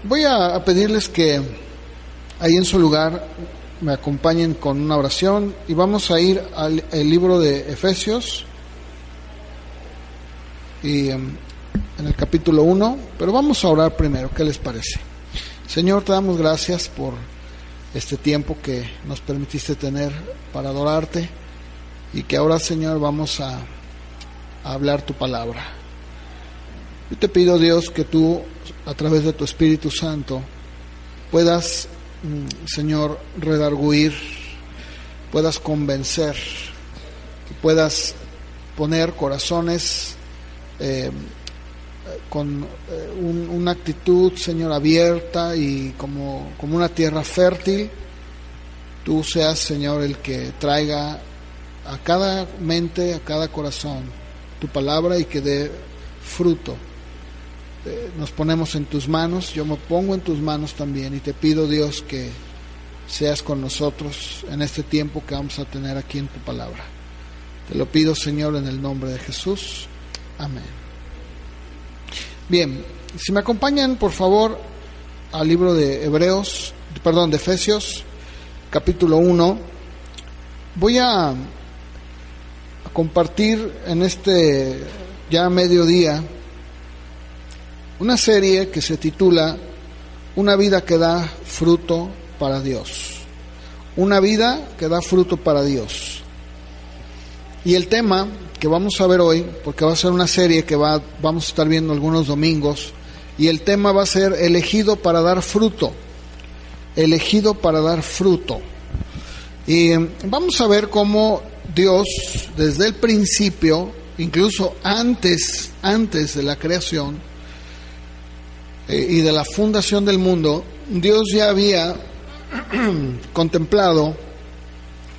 Voy a pedirles que ahí en su lugar me acompañen con una oración y vamos a ir al libro de Efesios y en el capítulo 1, pero vamos a orar primero. ¿Qué les parece? Señor, te damos gracias por este tiempo que nos permitiste tener para adorarte y que ahora, Señor, vamos a hablar tu palabra. Yo te pido, Dios, que tú, a través de tu Espíritu Santo, puedas, Señor, redarguir, puedas convencer, que puedas poner corazones con una actitud, Señor, abierta y como una tierra fértil. Tú seas, Señor, el que traiga a cada mente, a cada corazón, tu palabra y que dé fruto. Nos ponemos en tus manos, yo me pongo en tus manos también y te pido, Dios, que seas con nosotros en este tiempo que vamos a tener aquí en tu palabra. Te lo pido, Señor, en el nombre de Jesús. Amén. Bien, si me acompañan, por favor, al libro de Efesios, capítulo 1. Voy a compartir en este ya mediodía una serie que se titula Una vida que da fruto para Dios. Una vida que da fruto para Dios. Y el tema que vamos a ver hoy, porque va a ser una serie que vamos a estar viendo algunos domingos, y el tema va a ser elegido para dar fruto. Elegido para dar fruto. Y vamos a ver cómo Dios, desde el principio, incluso antes de la creación y de la fundación del mundo, Dios ya había contemplado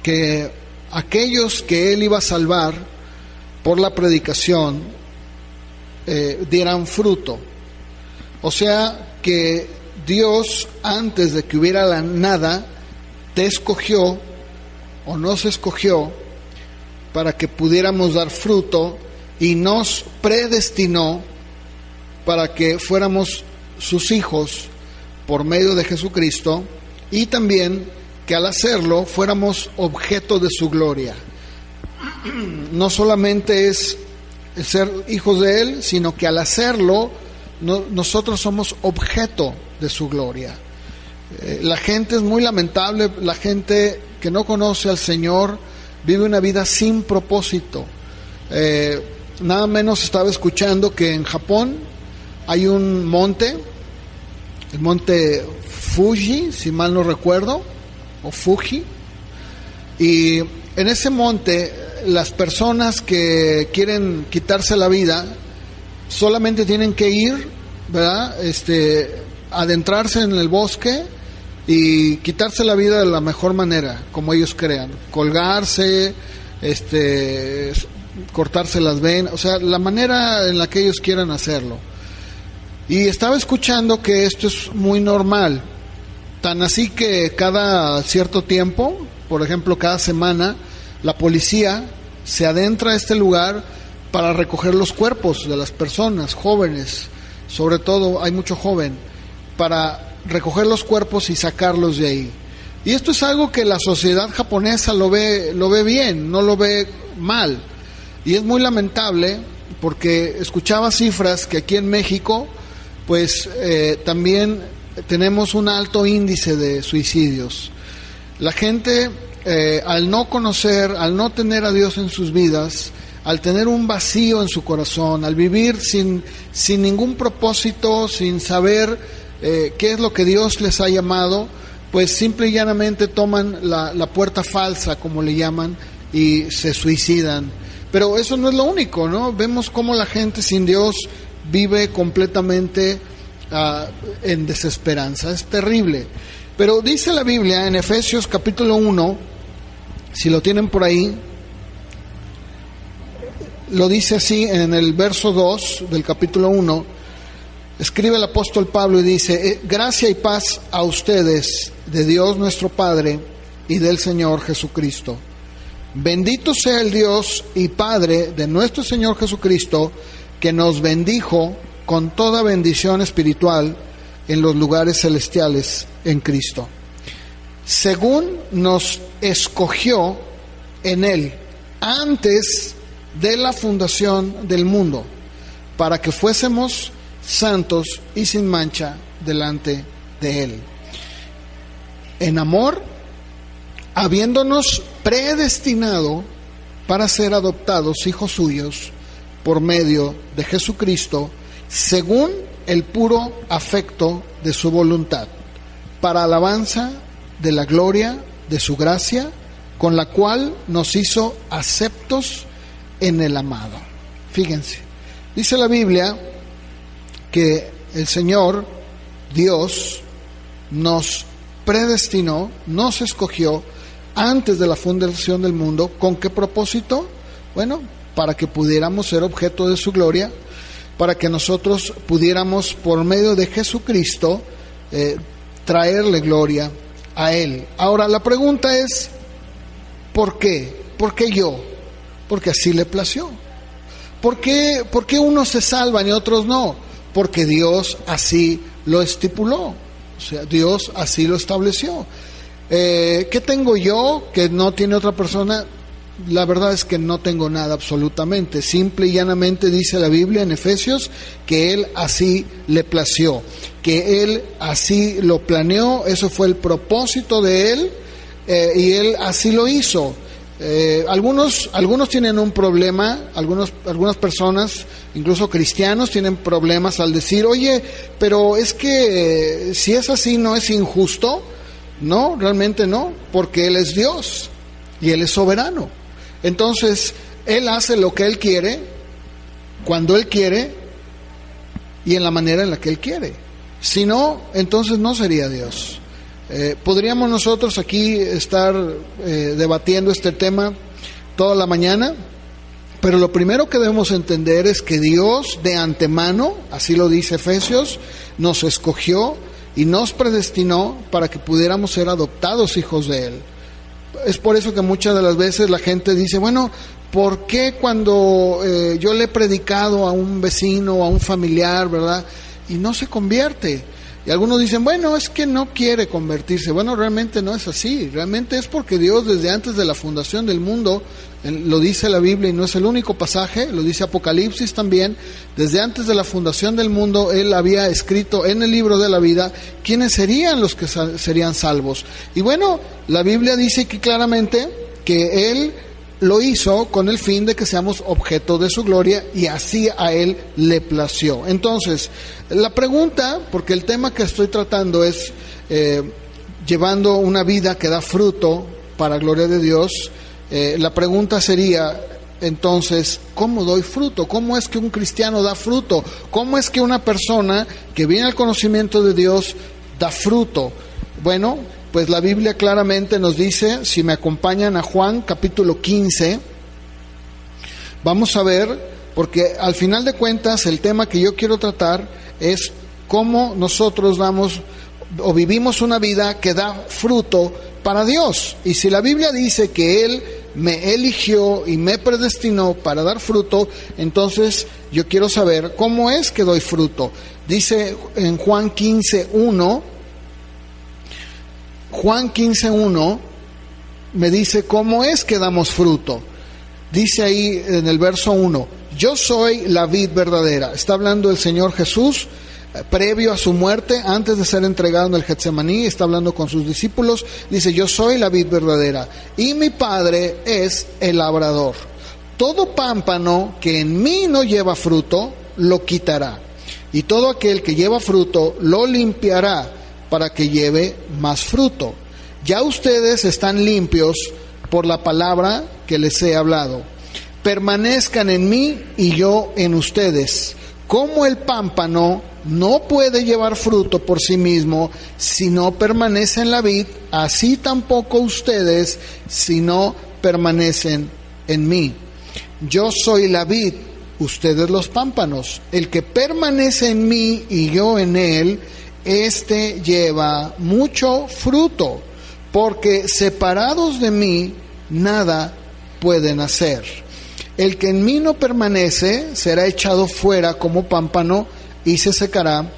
que aquellos que Él iba a salvar por la predicación dieran fruto. O sea que Dios, antes de que hubiera la nada, te escogió o nos escogió para que pudiéramos dar fruto y nos predestinó para que fuéramos sus hijos por medio de Jesucristo, y también que al hacerlo fuéramos objeto de su gloria. No solamente es el ser hijos de Él, sino que al hacerlo nosotros somos objeto de su gloria. La gente es muy lamentable, la gente que no conoce al Señor vive una vida sin propósito. Nada menos estaba escuchando que en Japón hay un monte, el monte Fuji, si mal no recuerdo, o Fuji, y en ese monte las personas que quieren quitarse la vida solamente tienen que ir, ¿verdad? Adentrarse en el bosque y quitarse la vida de la mejor manera, como ellos crean, colgarse, cortarse las venas, o sea, la manera en la que ellos quieran hacerlo. Y estaba escuchando que esto es muy normal, tan así que cada cierto tiempo, por ejemplo cada semana, la policía se adentra a este lugar para recoger los cuerpos de las personas jóvenes, sobre todo hay mucho joven, para recoger los cuerpos y sacarlos de ahí. Y esto es algo que la sociedad japonesa lo ve bien, no lo ve mal. Y es muy lamentable porque escuchaba cifras que aquí en México pues también tenemos un alto índice de suicidios. La gente al no conocer, al no tener a Dios en sus vidas, al tener un vacío en su corazón, al vivir sin ningún propósito, sin saber qué es lo que Dios les ha llamado, pues simple y llanamente toman la puerta falsa, como le llaman, y se suicidan. Pero eso no es lo único, ¿no? Vemos cómo la gente sin Dios vive completamente en desesperanza. Es terrible. Pero dice la Biblia en Efesios capítulo 1, si lo tienen por ahí, lo dice así en el verso 2 del capítulo 1, escribe el apóstol Pablo y dice: gracia y paz a ustedes de Dios nuestro Padre y del Señor Jesucristo. Bendito sea el Dios y Padre de nuestro Señor Jesucristo, que nos bendijo con toda bendición espiritual en los lugares celestiales en Cristo, según nos escogió en Él antes de la fundación del mundo, para que fuésemos santos y sin mancha delante de Él. En amor, habiéndonos predestinado para ser adoptados hijos suyos por medio de Jesucristo, según el puro afecto de su voluntad, para alabanza de la gloria de su gracia, con la cual nos hizo aceptos en el amado. Fíjense, dice la Biblia que el Señor Dios nos predestinó, nos escogió antes de la fundación del mundo. ¿Con qué propósito? Bueno, para que pudiéramos ser objeto de su gloria, para que nosotros pudiéramos, por medio de Jesucristo, traerle gloria a Él. Ahora, la pregunta es, ¿por qué? ¿Por qué yo? Porque así le plació. ¿Por qué unos se salvan y otros no? Porque Dios así lo estipuló. O sea, Dios así lo estableció. ¿Qué tengo yo que no tiene otra persona? La verdad es que no tengo nada absolutamente. Simple y llanamente dice la Biblia en Efesios que Él así le plació, que Él así lo planeó. Eso fue el propósito de Él, y Él así lo hizo. Algunos tienen un problema, algunas personas, incluso cristianos, tienen problemas al decir, oye, pero es que si es así, ¿no es injusto? No, realmente no, porque Él es Dios y Él es soberano. Entonces, Él hace lo que Él quiere, cuando Él quiere y en la manera en la que Él quiere. Si no, entonces no sería Dios. Podríamos nosotros aquí estar debatiendo este tema toda la mañana, pero lo primero que debemos entender es que Dios de antemano, así lo dice Efesios, nos escogió y nos predestinó para que pudiéramos ser adoptados hijos de Él. Es por eso que muchas de las veces la gente dice, bueno, ¿por qué cuando yo le he predicado a un vecino o a un familiar, verdad, y no se convierte? Y algunos dicen, bueno, es que no quiere convertirse. Bueno, realmente no es así. Realmente es porque Dios desde antes de la fundación del mundo, lo dice la Biblia y no es el único pasaje, lo dice Apocalipsis también, desde antes de la fundación del mundo, Él había escrito en el libro de la vida quiénes serían los que serían salvos. Y bueno, la Biblia dice aquí claramente que Él lo hizo con el fin de que seamos objeto de su gloria, y así a Él le plació. Entonces, la pregunta, porque el tema que estoy tratando es llevando una vida que da fruto para gloria de Dios, la pregunta sería, entonces, ¿cómo doy fruto? ¿Cómo es que un cristiano da fruto? ¿Cómo es que una persona que viene al conocimiento de Dios da fruto? Bueno, pues la Biblia claramente nos dice, si me acompañan a Juan capítulo 15, vamos a ver, porque al final de cuentas el tema que yo quiero tratar es cómo nosotros damos o vivimos una vida que da fruto para Dios. Y si la Biblia dice que Él me eligió y me predestinó para dar fruto, entonces yo quiero saber cómo es que doy fruto. Dice en Juan 15:1, Juan 15:1 me dice cómo es que damos fruto. Dice ahí en el verso 1, yo soy la vid verdadera. Está hablando el Señor Jesús previo a su muerte, antes de ser entregado en el Getsemaní. Está hablando con sus discípulos. Dice, yo soy la vid verdadera y mi Padre es el labrador. Todo pámpano que en mí no lleva fruto, lo quitará. Y todo aquel que lleva fruto, lo limpiará para que lleve más fruto. Ya ustedes están limpios por la palabra que les he hablado. Permanezcan en mí y yo en ustedes. Como el pámpano no puede llevar fruto por sí mismo si no permanece en la vid, así tampoco ustedes si no permanecen en mí. Yo soy la vid, ustedes los pámpanos. El que permanece en mí y yo en él, este lleva mucho fruto, porque separados de mí nada pueden hacer. El que en mí no permanece será echado fuera como pámpano y se secará,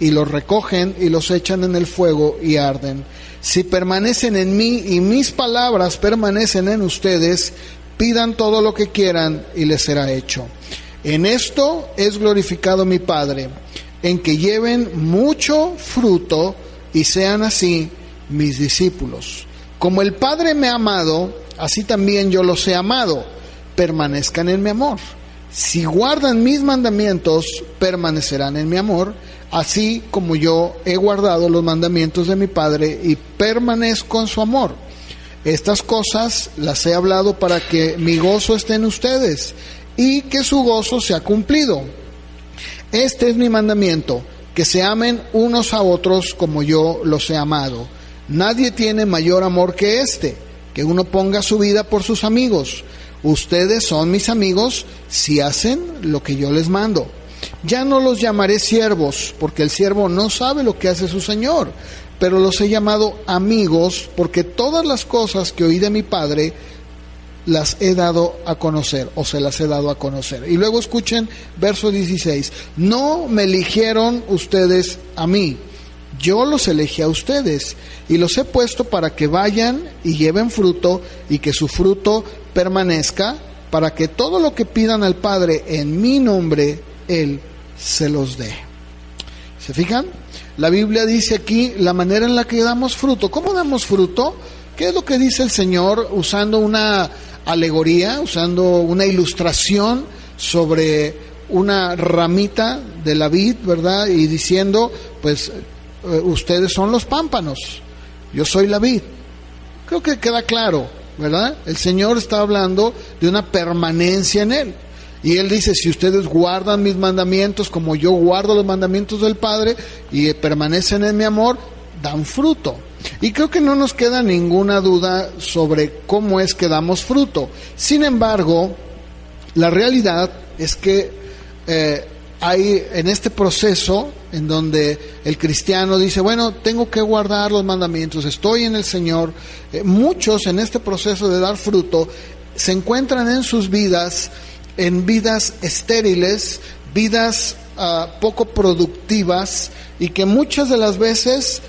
y los recogen y los echan en el fuego y arden. Si permanecen en mí y mis palabras permanecen en ustedes, pidan todo lo que quieran y les será hecho. En esto es glorificado mi Padre, en que lleven mucho fruto y sean así mis discípulos. Como el Padre me ha amado, así también yo los he amado. Permanezcan en mi amor. Si guardan mis mandamientos, permanecerán en mi amor, así como yo he guardado los mandamientos de mi Padre y permanezco en su amor. Estas cosas las he hablado para que mi gozo esté en ustedes y que su gozo sea cumplido. Este es mi mandamiento, que se amen unos a otros como yo los he amado. Nadie tiene mayor amor que este, que uno ponga su vida por sus amigos. Ustedes son mis amigos si hacen lo que yo les mando. Ya no los llamaré siervos, porque el siervo no sabe lo que hace su señor, pero los he llamado amigos, porque todas las cosas que oí de mi Padre las he dado a conocer, o se las he dado a conocer. Y luego escuchen verso 16. No me eligieron ustedes a mí, yo los elegí a ustedes, y los he puesto para que vayan y lleven fruto, y que su fruto permanezca, para que todo lo que pidan al Padre en mi nombre, Él se los dé. ¿Se fijan? La Biblia dice aquí la manera en la que damos fruto. ¿Cómo damos fruto? ¿Qué es lo que dice el Señor usando una alegoría, usando una ilustración sobre una ramita de la vid, ¿verdad? Y diciendo, pues, ustedes son los pámpanos, yo soy la vid. Creo que queda claro, ¿verdad? El Señor está hablando de una permanencia en Él. Y Él dice, si ustedes guardan mis mandamientos como yo guardo los mandamientos del Padre y permanecen en mi amor, dan fruto. Y creo que no nos queda ninguna duda sobre cómo es que damos fruto. Sin embargo, la realidad es que hay en este proceso en donde el cristiano dice, bueno, tengo que guardar los mandamientos, estoy en el Señor. Muchos en este proceso de dar fruto se encuentran en sus vidas, en vidas estériles, vidas poco productivas, y que muchas de las veces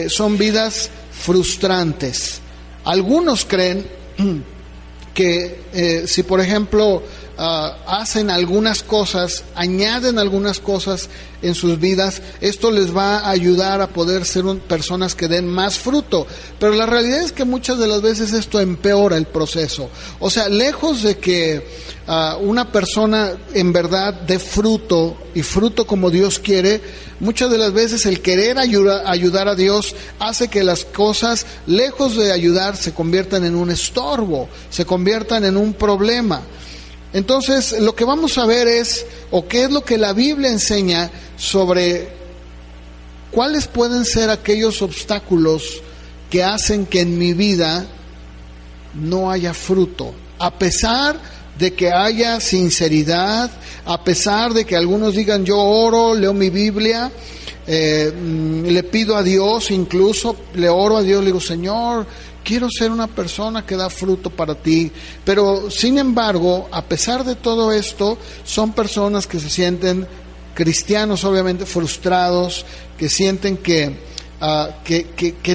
son vidas frustrantes. Algunos creen que si por ejemplo hacen algunas cosas, añaden algunas cosas en sus vidas, esto les va a ayudar a poder ser personas que den más fruto. Pero la realidad es que muchas de las veces esto empeora el proceso. O sea, lejos de que una persona en verdad dé fruto, y fruto como Dios quiere, muchas de las veces el querer ayudar a Dios hace que las cosas, lejos de ayudar, se conviertan en un estorbo, se conviertan en un problema. Entonces, lo que vamos a ver es, o qué es lo que la Biblia enseña sobre cuáles pueden ser aquellos obstáculos que hacen que en mi vida no haya fruto, a pesar de que haya sinceridad, a pesar de que algunos digan, yo oro, leo mi Biblia, le pido a Dios, incluso le oro a Dios, le digo, Señor, quiero ser una persona que da fruto para ti. Pero sin embargo, a pesar de todo esto, son personas que se sienten, cristianos obviamente, frustrados, que sienten que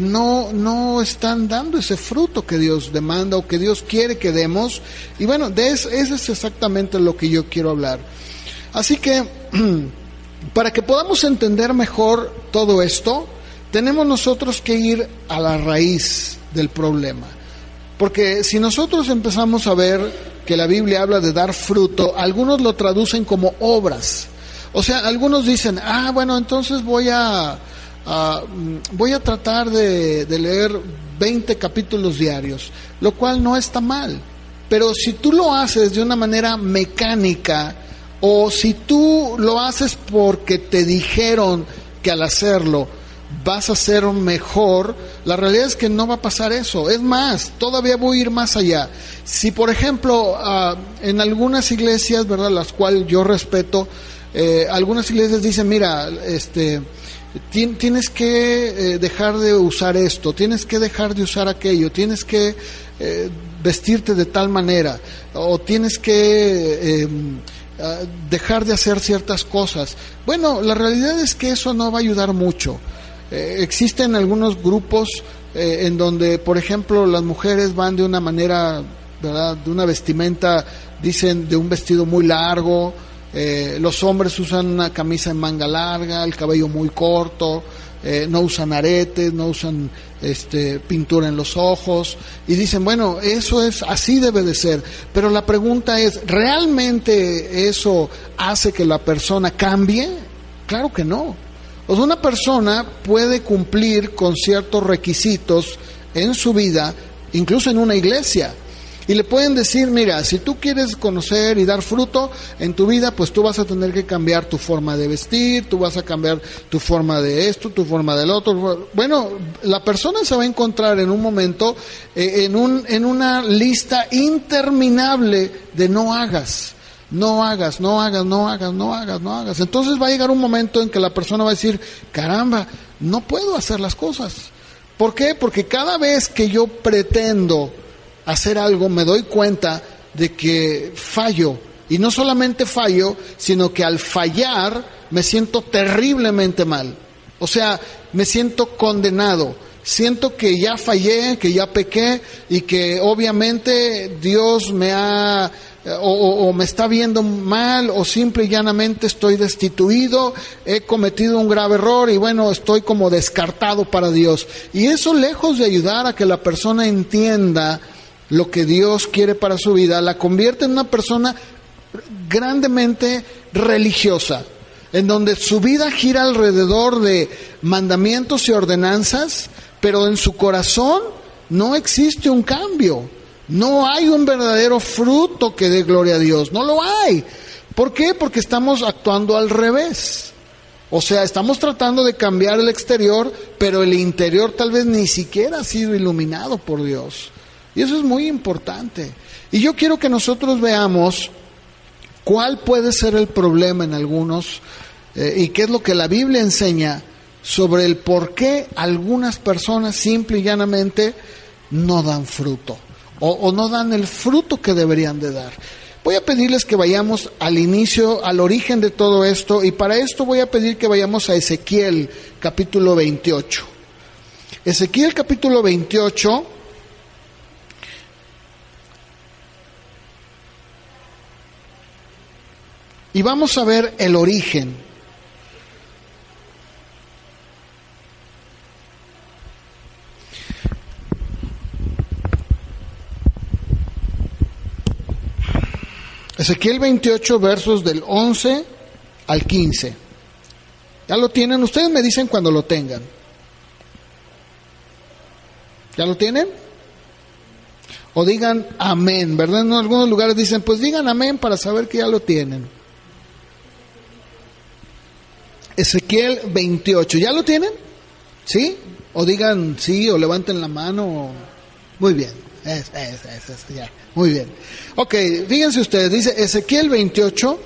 no están dando ese fruto que Dios demanda o que Dios quiere que demos. Y bueno, eso es exactamente lo que yo quiero hablar. Así que, para que podamos entender mejor todo esto, tenemos nosotros que ir a la raíz del problema. Porque si nosotros empezamos a ver que la Biblia habla de dar fruto, algunos lo traducen como obras. O sea, algunos dicen, bueno, entonces voy a tratar de leer 20 capítulos diarios, lo cual no está mal. Pero si tú lo haces de una manera mecánica, o si tú lo haces porque te dijeron que al hacerlo vas a ser mejor, la realidad es que no va a pasar eso. Es más, todavía voy a ir más allá. Si por ejemplo en algunas iglesias, ¿verdad?, las cuales yo respeto, algunas iglesias dicen, mira, tienes que dejar de usar esto, tienes que dejar de usar aquello, tienes que vestirte de tal manera, o tienes que dejar de hacer ciertas cosas. Bueno, la realidad es que eso no va a ayudar mucho. Existen algunos grupos en donde, por ejemplo, las mujeres van de una manera, ¿verdad?, de una vestimenta, dicen, de un vestido muy largo. Los hombres usan una camisa en manga larga, el cabello muy corto, no usan aretes, no usan pintura en los ojos, y dicen, bueno, eso es, así debe de ser. Pero la pregunta es, ¿realmente eso hace que la persona cambie? Claro que no. O sea, una persona puede cumplir con ciertos requisitos en su vida, incluso en una iglesia, y le pueden decir, mira, si tú quieres conocer y dar fruto en tu vida, pues tú vas a tener que cambiar tu forma de vestir, tú vas a cambiar tu forma de esto, tu forma del otro. Bueno, la persona se va a encontrar en un momento en una lista interminable de no hagas. No hagas, no hagas, no hagas, no hagas, no hagas. Entonces va a llegar un momento en que la persona va a decir, caramba, no puedo hacer las cosas. ¿Por qué? Porque cada vez que yo pretendo hacer algo, me doy cuenta de que fallo. Y no solamente fallo, sino que al fallar me siento terriblemente mal. O sea, me siento condenado. Siento que ya fallé, que ya pequé, y que obviamente Dios me ha o me está viendo mal, o simple y llanamente estoy destituido, he cometido un grave error y bueno, estoy como descartado para Dios. Y eso, lejos de ayudar a que la persona entienda lo que Dios quiere para su vida, la convierte en una persona grandemente religiosa, en donde su vida gira alrededor de mandamientos y ordenanzas, pero en su corazón no existe un cambio. No hay un verdadero fruto que dé gloria a Dios, no lo hay. ¿Por qué? Porque estamos actuando al revés. O sea, estamos tratando de cambiar el exterior, pero el interior tal vez ni siquiera ha sido iluminado por Dios. Y eso es muy importante. Y yo quiero que nosotros veamos cuál puede ser el problema en algunos y qué es lo que la Biblia enseña sobre el por qué algunas personas simple y llanamente no dan fruto o no dan el fruto que deberían de dar. Voy a pedirles que vayamos al inicio, al origen de todo esto, y para esto voy a pedir que vayamos a Ezequiel capítulo 28. Ezequiel capítulo 28... y vamos a ver el origen. Ezequiel 28, versos del 11 al 15. ¿Ya lo tienen? Ustedes me dicen cuando lo tengan. ¿Ya lo tienen? O digan amén, ¿verdad? En algunos lugares dicen, pues digan amén para saber que ya lo tienen. Ezequiel 28, ¿ya lo tienen? ¿Sí? O digan sí, o levanten la mano. Muy bien, ya. Muy bien. Ok, fíjense ustedes, dice Ezequiel 28,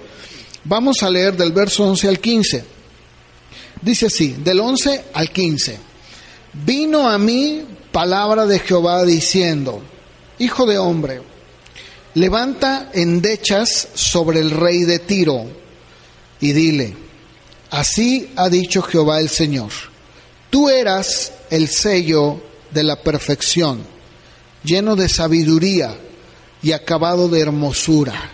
vamos a leer del verso 11 al 15. Dice así, del 11 al 15. Vino a mí palabra de Jehová diciendo, hijo de hombre, levanta endechas sobre el rey de Tiro y dile, así ha dicho Jehová el Señor, tú eras el sello de la perfección, lleno de sabiduría y acabado de hermosura.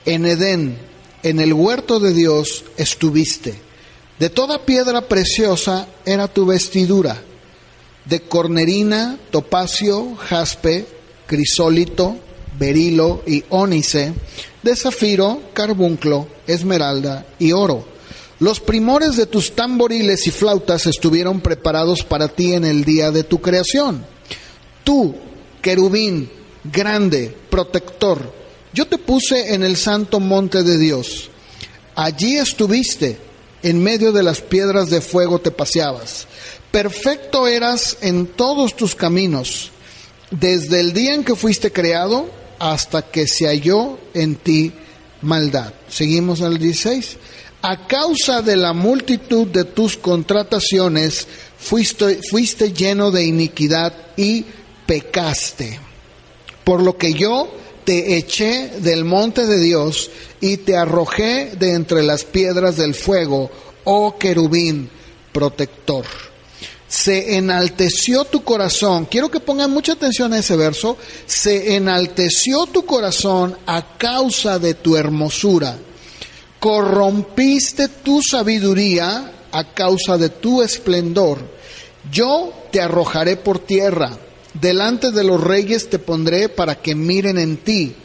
En Edén, en el huerto de Dios, estuviste. De toda piedra preciosa era tu vestidura, de cornerina, topacio, jaspe, crisólito, berilo y ónice, de zafiro, carbunclo, esmeralda y oro. Los primores de tus tamboriles y flautas estuvieron preparados para ti en el día de tu creación. Tú, querubín, grande, protector, yo te puse en el santo monte de Dios. Allí estuviste, en medio de las piedras de fuego te paseabas. Perfecto eras en todos tus caminos, desde el día en que fuiste creado hasta que se halló en ti maldad. Seguimos al 16. A causa de la multitud de tus contrataciones, fuiste lleno de iniquidad y pecaste. Por lo que yo te eché del monte de Dios y te arrojé de entre las piedras del fuego, oh querubín protector. Se enalteció tu corazón. Quiero que pongan mucha atención a ese verso. Se enalteció tu corazón a causa de tu hermosura. Corrompiste tu sabiduría a causa de tu esplendor. Yo te arrojaré por tierra. Delante de los reyes te pondré para que miren en ti.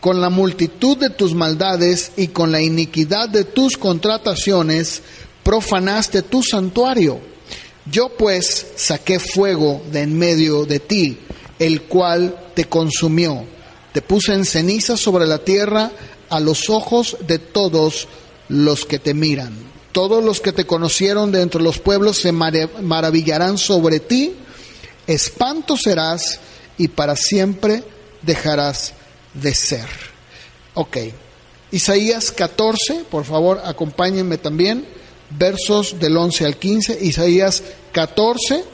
Con la multitud de tus maldades y con la iniquidad de tus contrataciones, profanaste tu santuario. Yo pues saqué fuego de en medio de ti, el cual te consumió. Te puse en ceniza sobre la tierra a los ojos de todos los que te miran. Todos los que te conocieron de entre los pueblos se maravillarán sobre ti. Espanto serás y para siempre dejarás de ser. Ok. Isaías 14, por favor, acompáñenme también. Versos del 11 al 15. Isaías 14,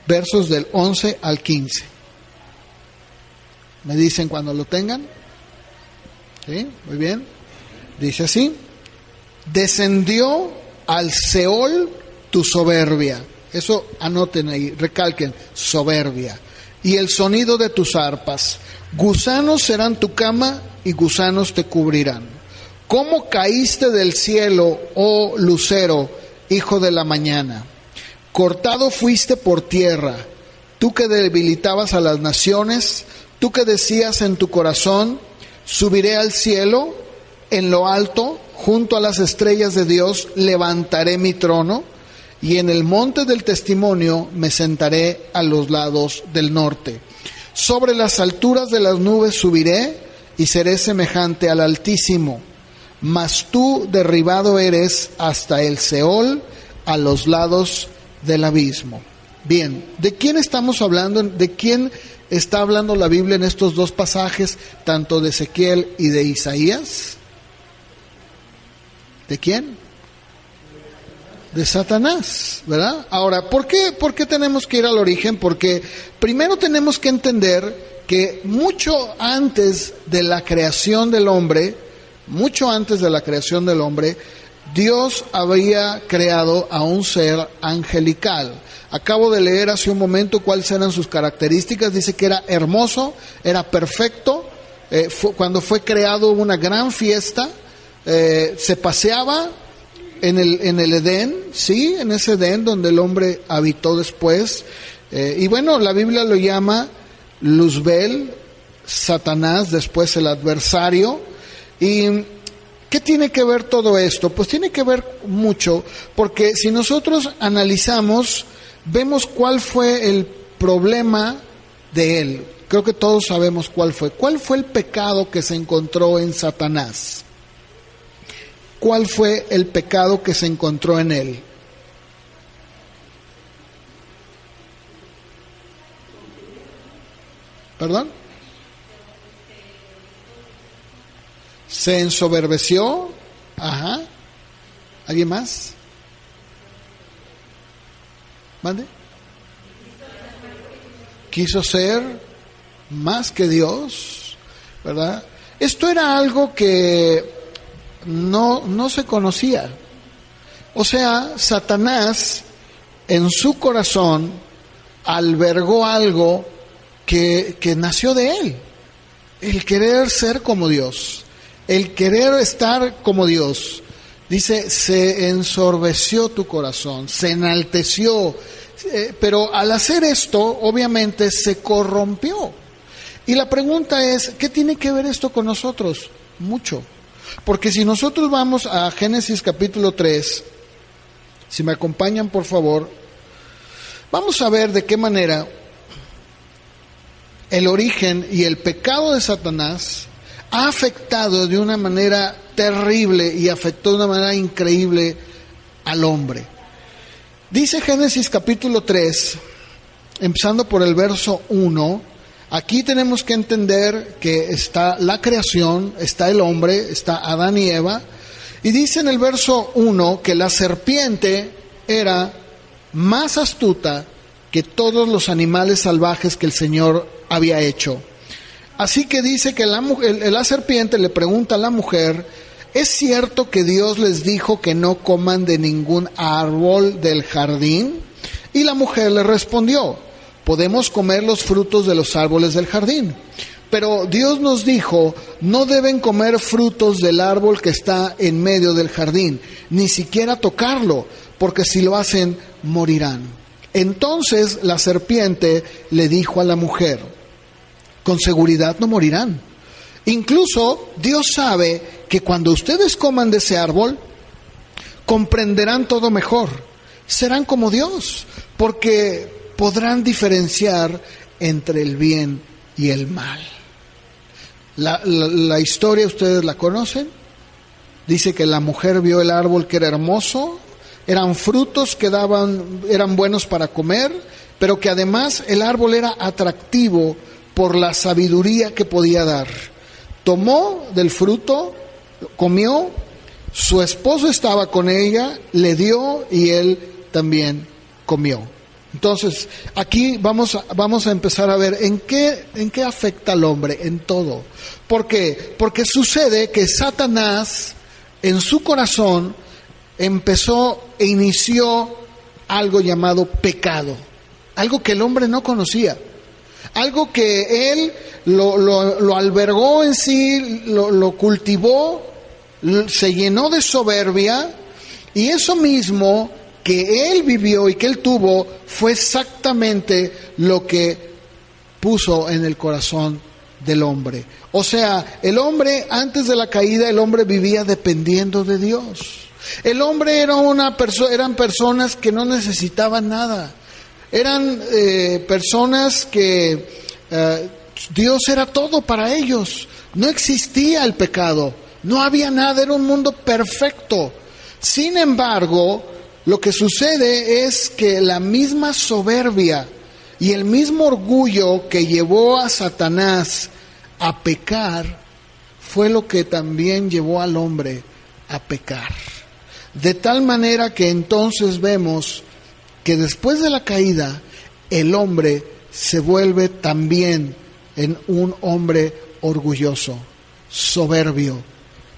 versos del 11 al 15. Me dicen cuando lo tengan. ¿Sí? Muy bien. Dice así: descendió al Seol tu soberbia. Eso anoten ahí, recalquen, soberbia. Y el sonido de tus arpas. Gusanos serán tu cama y gusanos te cubrirán. ¿Cómo caíste del cielo, oh lucero, hijo de la mañana? Cortado fuiste por tierra, tú que debilitabas a las naciones, tú que decías en tu corazón, subiré al cielo, en lo alto, junto a las estrellas de Dios, levantaré mi trono, y en el monte del testimonio me sentaré a los lados del norte. Sobre las alturas de las nubes subiré, y seré semejante al Altísimo. Mas tú derribado eres hasta el Seol, a los lados del abismo. Bien, ¿de quién estamos hablando? ¿De quién está hablando la Biblia en estos dos pasajes, tanto de Ezequiel y de Isaías? ¿De quién? De Satanás, ¿verdad? Ahora, ¿por qué tenemos que ir al origen? Porque primero tenemos que entender que mucho antes de la creación del hombre, Dios había creado a un ser angelical. Acabo de leer hace un momento cuáles eran sus características. Dice que era hermoso, era perfecto. Cuando fue creado hubo una gran fiesta. Se paseaba en el Edén, sí, en ese Edén donde el hombre habitó después. Y bueno, la Biblia lo llama Luzbel, Satanás, después el adversario. ¿Y qué tiene que ver todo esto? Pues tiene que ver mucho, porque si nosotros analizamos, vemos cuál fue el problema de él. Creo que todos sabemos cuál fue. ¿Cuál fue el pecado que se encontró en Satanás? ¿Cuál fue el pecado que se encontró en él? ¿Perdón? Se ensoberbeció. Ajá. ¿Alguien más? ¿Mande? Quiso ser más que Dios, ¿verdad? Esto era algo que no se conocía. O sea, Satanás en su corazón albergó algo que nació de él. El querer ser como Dios. El querer estar como Dios. Dice, se ensorbeció tu corazón, se enalteció, pero al hacer esto, obviamente se corrompió. Y la pregunta es, ¿qué tiene que ver esto con nosotros? Mucho. Porque si nosotros vamos a Génesis capítulo 3, si me acompañan por favor, vamos a ver de qué manera el origen y el pecado de Satanás ha afectado de una manera terrible y afectó de una manera increíble al hombre. Dice Génesis capítulo 3, empezando por el verso 1, aquí tenemos que entender que está la creación, está el hombre, está Adán y Eva, y dice en el verso 1 que la serpiente era más astuta que todos los animales salvajes que el Señor había hecho. Así que dice que la serpiente le pregunta a la mujer: ¿es cierto que Dios les dijo que no coman de ningún árbol del jardín? Y la mujer le respondió: podemos comer los frutos de los árboles del jardín, pero Dios nos dijo: no deben comer frutos del árbol que está en medio del jardín, ni siquiera tocarlo, porque si lo hacen, morirán. Entonces la serpiente le dijo a la mujer: con seguridad no morirán. Incluso Dios sabe que cuando ustedes coman de ese árbol, comprenderán todo mejor. Serán como Dios, porque podrán diferenciar entre el bien y el mal. La historia ustedes la conocen. Dice que la mujer vio el árbol que era hermoso, eran frutos que eran buenos para comer, pero que además el árbol era atractivo por la sabiduría que podía dar. Tomó del fruto, comió, su esposo estaba con ella, le dio y él también comió. Entonces, aquí vamos a empezar a ver en qué afecta al hombre, en todo. ¿Por qué? Porque sucede que Satanás, en su corazón, empezó e inició algo llamado pecado, algo que el hombre no conocía, algo que él lo albergó en sí, lo cultivó, se llenó de soberbia, y eso mismo que él vivió y que él tuvo fue exactamente lo que puso en el corazón del hombre. O sea, el hombre, antes de la caída, el hombre vivía dependiendo de Dios. El hombre eran personas que no necesitaban nada. Eran personas que Dios era todo para ellos. No existía el pecado, no había nada, era un mundo perfecto. Sin embargo, lo que sucede es que la misma soberbia y el mismo orgullo que llevó a Satanás a pecar fue lo que también llevó al hombre a pecar. De tal manera que entonces vemos que después de la caída, el hombre se vuelve también en un hombre orgulloso, soberbio.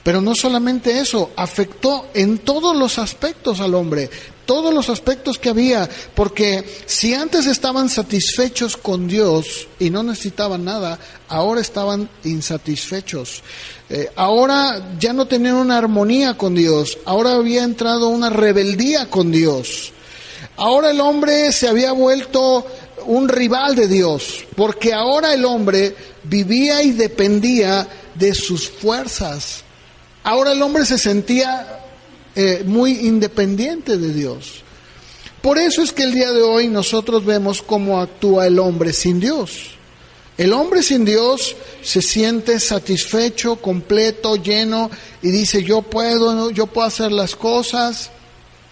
Pero no solamente eso, afectó en todos los aspectos al hombre, todos los aspectos que había, porque si antes estaban satisfechos con Dios y no necesitaban nada, ahora estaban insatisfechos. Ahora ya no tenían una armonía con Dios, ahora había entrado una rebeldía con Dios. Ahora el hombre se había vuelto un rival de Dios, porque ahora el hombre vivía y dependía de sus fuerzas. Ahora el hombre se sentía muy independiente de Dios. Por eso es que el día de hoy nosotros vemos cómo actúa el hombre sin Dios. El hombre sin Dios se siente satisfecho, completo, lleno, y dice: yo puedo hacer las cosas.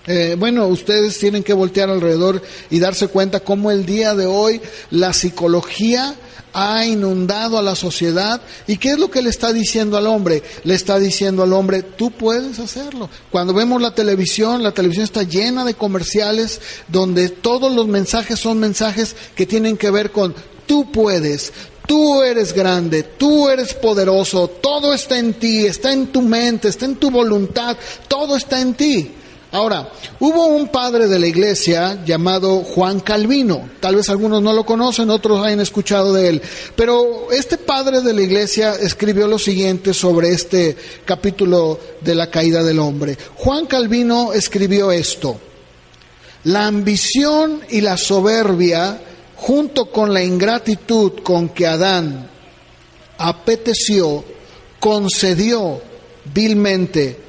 Ustedes tienen que voltear alrededor y darse cuenta cómo el día de hoy la psicología ha inundado a la sociedad. ¿Y qué es lo que le está diciendo al hombre? Le está diciendo al hombre: tú puedes hacerlo. Cuando vemos la televisión está llena de comerciales donde todos los mensajes son mensajes que tienen que ver con tú puedes, tú eres grande, tú eres poderoso, todo está en ti, está en tu mente, está en tu voluntad, todo está en ti. Ahora, hubo un padre de la iglesia llamado Juan Calvino. Tal vez algunos no lo conocen, otros hayan escuchado de él. Pero este padre de la iglesia escribió lo siguiente sobre este capítulo de la caída del hombre. Juan Calvino escribió esto: la ambición y la soberbia, junto con la ingratitud con que Adán apeteció, concedió vilmente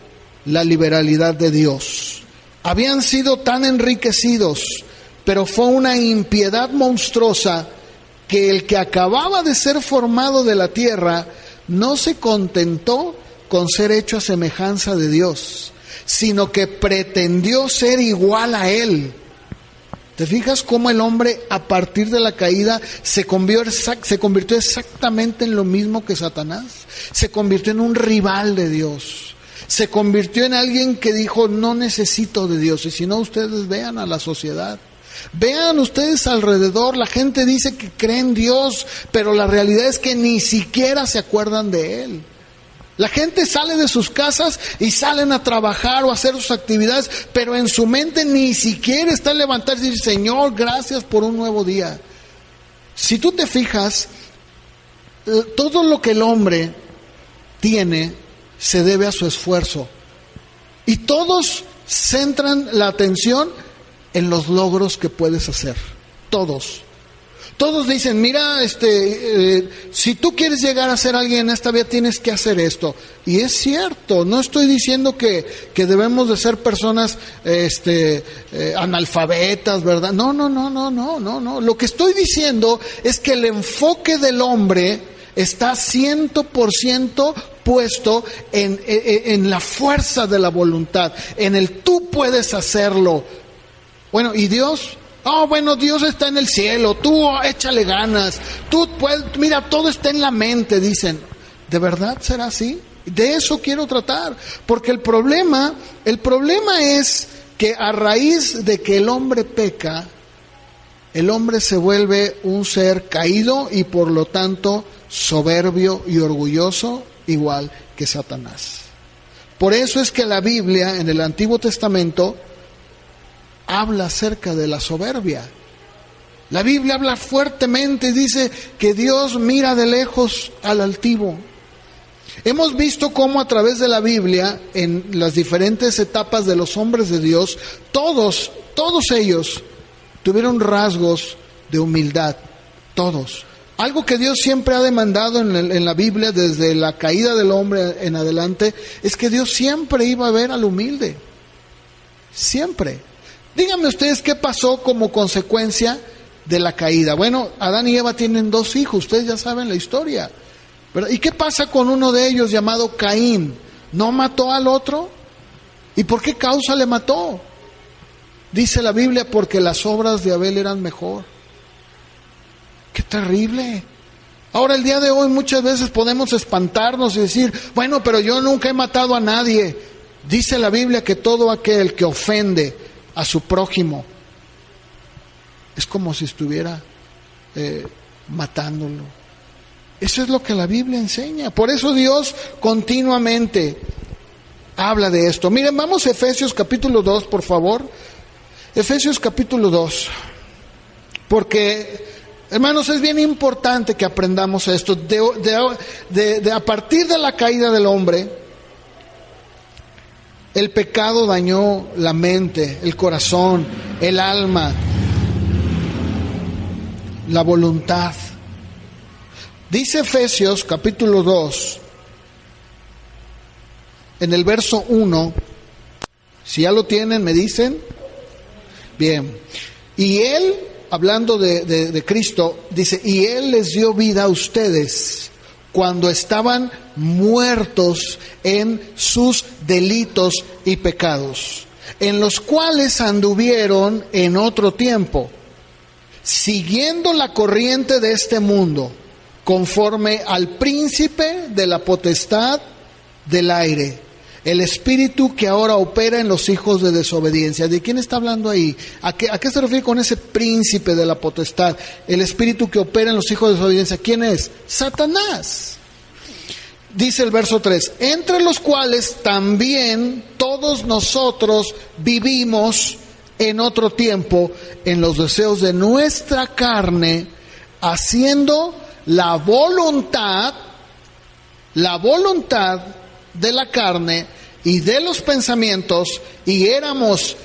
la liberalidad de Dios. Habían sido tan enriquecidos, pero fue una impiedad monstruosa que el que acababa de ser formado de la tierra no se contentó con ser hecho a semejanza de Dios, sino que pretendió ser igual a Él. ¿Te fijas cómo el hombre a partir de la caída se convirtió exactamente en lo mismo que Satanás? Se convirtió en un rival de Dios. Se convirtió en alguien que dijo: no necesito de Dios. Y si no, ustedes vean a la sociedad. Vean ustedes alrededor, la gente dice que cree en Dios, pero la realidad es que ni siquiera se acuerdan de Él. La gente sale de sus casas y salen a trabajar o a hacer sus actividades, pero en su mente ni siquiera está levantarse y decir: Señor, gracias por un nuevo día. Si tú te fijas, todo lo que el hombre tiene se debe a su esfuerzo. Y todos centran la atención en los logros que puedes hacer. Todos dicen: mira, si tú quieres llegar a ser alguien en esta vida, tienes que hacer esto. Y es cierto, no estoy diciendo que debemos de ser personas analfabetas, ¿verdad? No. Lo que estoy diciendo es que el enfoque del hombre está 100% puesto en la fuerza de la voluntad, en el tú puedes hacerlo. Bueno, ¿y Dios? Dios está en el cielo, tú échale ganas, tú puedes, mira, todo está en la mente, dicen. ¿De verdad será así? De eso quiero tratar, porque el problema es que a raíz de que el hombre peca, el hombre se vuelve un ser caído y por lo tanto soberbio y orgulloso, igual que Satanás. Por eso es que la Biblia en el Antiguo Testamento habla acerca de la soberbia. La Biblia habla fuertemente, dice que Dios mira de lejos al altivo. Hemos visto cómo a través de la Biblia, en las diferentes etapas de los hombres de Dios, todos ellos tuvieron rasgos de humildad, todos. Algo que Dios siempre ha demandado en la Biblia, desde la caída del hombre en adelante, es que Dios siempre iba a ver al humilde. Siempre. Díganme ustedes qué pasó como consecuencia de la caída. Bueno, Adán y Eva tienen 2 hijos, ustedes ya saben la historia, ¿verdad? ¿Y qué pasa con uno de ellos llamado Caín? ¿No mató al otro? ¿Y por qué causa le mató? Dice la Biblia: porque las obras de Abel eran mejor. ¡Qué terrible! Ahora, el día de hoy muchas veces podemos espantarnos y decir: bueno, pero yo nunca he matado a nadie. Dice la Biblia que todo aquel que ofende a su prójimo es como si estuviera matándolo. Eso es lo que la Biblia enseña. Por eso Dios continuamente habla de esto. Miren, vamos a Efesios capítulo 2, por favor. Efesios capítulo 2. Porque, hermanos, es bien importante que aprendamos esto. A partir de la caída del hombre, el pecado dañó la mente, el corazón, el alma, la voluntad. Dice Efesios capítulo 2, en el verso 1, si ya lo tienen, me dicen. Bien. Y Él, hablando de Cristo, dice: y Él les dio vida a ustedes cuando estaban muertos en sus delitos y pecados, en los cuales anduvieron en otro tiempo, siguiendo la corriente de este mundo, conforme al príncipe de la potestad del aire, el espíritu que ahora opera en los hijos de desobediencia. ¿De quién está hablando ahí? ¿A qué se refiere con ese príncipe de la potestad? El espíritu que opera en los hijos de desobediencia. ¿Quién es? Satanás. Dice el verso 3: entre los cuales también todos nosotros vivimos en otro tiempo en los deseos de nuestra carne, haciendo la voluntad de la carne y de los pensamientos, y éramos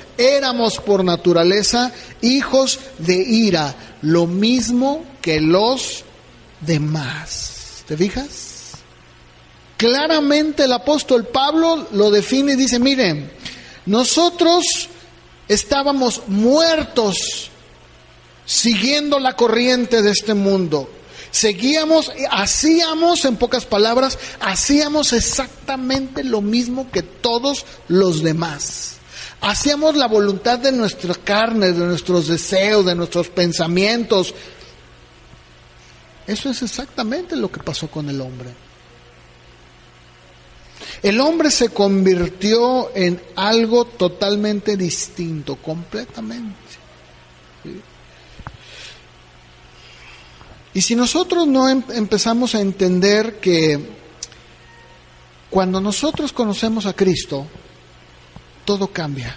por naturaleza hijos de ira, lo mismo que los demás. ¿Te fijas? Claramente el apóstol Pablo lo define y dice: miren, nosotros estábamos muertos siguiendo la corriente de este mundo. Hacíamos, en pocas palabras, hacíamos exactamente lo mismo que todos los demás. Hacíamos la voluntad de nuestra carne, de nuestros deseos, de nuestros pensamientos. Eso es exactamente lo que pasó con el hombre. El hombre se convirtió en algo totalmente distinto, completamente. Y si nosotros no empezamos a entender que cuando nosotros conocemos a Cristo, todo cambia.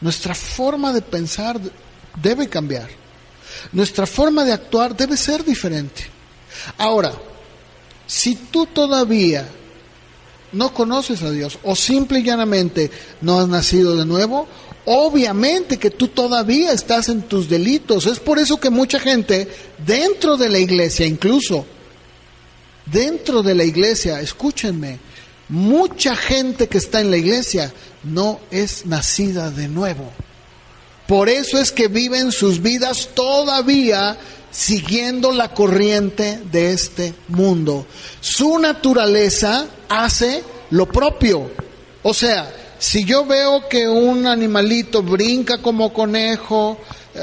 Nuestra forma de pensar debe cambiar. Nuestra forma de actuar debe ser diferente. Ahora, si tú todavía no conoces a Dios o simple y llanamente no has nacido de nuevo, obviamente que tú todavía estás en tus delitos. Es por eso que mucha gente dentro de la iglesia, incluso dentro de la iglesia, escúchenme, mucha gente que está en la iglesia no es nacida de nuevo. Por eso es que viven sus vidas todavía siguiendo la corriente de este mundo. Su naturaleza hace lo propio. O sea, si yo veo que un animalito brinca como conejo,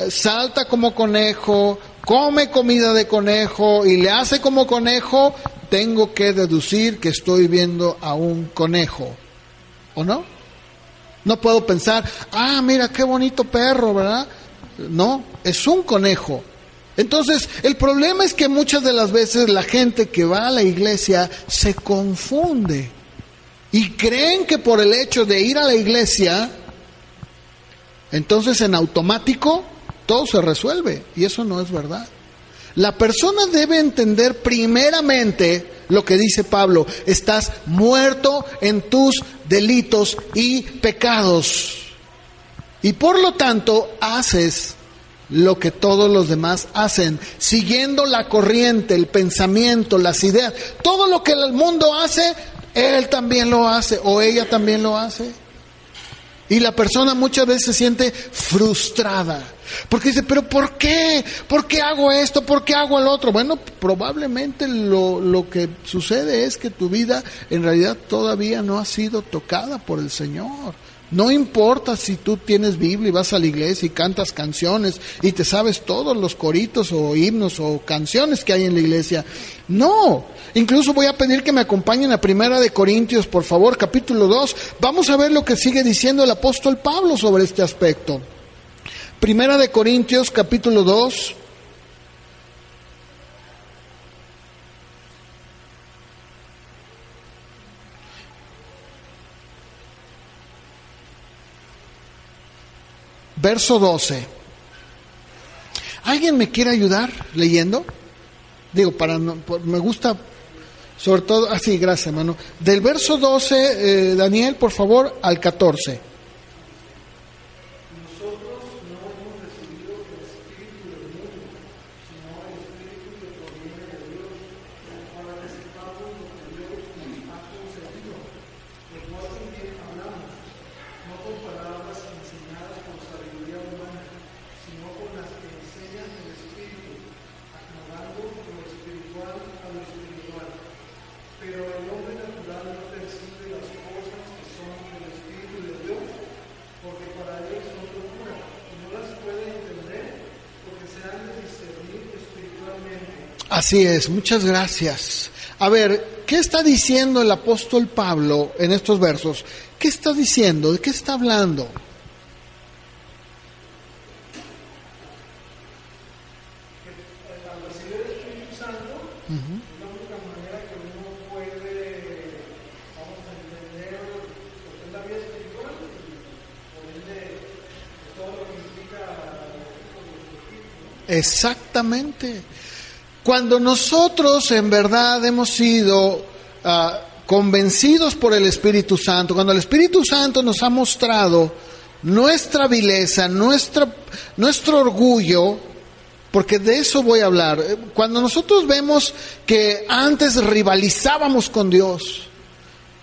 salta como conejo, come comida de conejo y le hace como conejo, tengo que deducir que estoy viendo a un conejo. ¿O no? No puedo pensar, mira qué bonito perro, ¿verdad? No, es un conejo. Entonces, el problema es que muchas de las veces la gente que va a la iglesia se confunde y creen que por el hecho de ir a la iglesia, entonces en automático todo se resuelve, y eso no es verdad. La persona debe entender primeramente lo que dice Pablo: estás muerto en tus delitos y pecados, y por lo tanto haces lo que todos los demás hacen, siguiendo la corriente, el pensamiento, las ideas. Todo lo que el mundo hace, él también lo hace o ella también lo hace. Y la persona muchas veces se siente frustrada, porque dice, pero ¿por qué? ¿Por qué hago esto? ¿Por qué hago el otro? Bueno, probablemente lo que sucede es que tu vida en realidad todavía no ha sido tocada por el Señor. No importa si tú tienes Biblia y vas a la iglesia y cantas canciones y te sabes todos los coritos o himnos o canciones que hay en la iglesia. No, incluso voy a pedir que me acompañen a 1 Corintios, por favor, capítulo 2. Vamos a ver lo que sigue diciendo el apóstol Pablo sobre este aspecto. 1 Corintios, capítulo 2. Verso 12. ¿Alguien me quiere ayudar leyendo? Digo, me gusta, sobre todo, sí, gracias, hermano. Del verso 12, Daniel, por favor, al 14. Así es, muchas gracias. A ver, ¿qué está diciendo el apóstol Pablo en estos versos? ¿Qué está diciendo? ¿De qué está hablando? Exactamente. Cuando nosotros en verdad hemos sido convencidos por el Espíritu Santo, cuando el Espíritu Santo nos ha mostrado nuestra vileza, nuestro orgullo, porque de eso voy a hablar. Cuando nosotros vemos que antes rivalizábamos con Dios,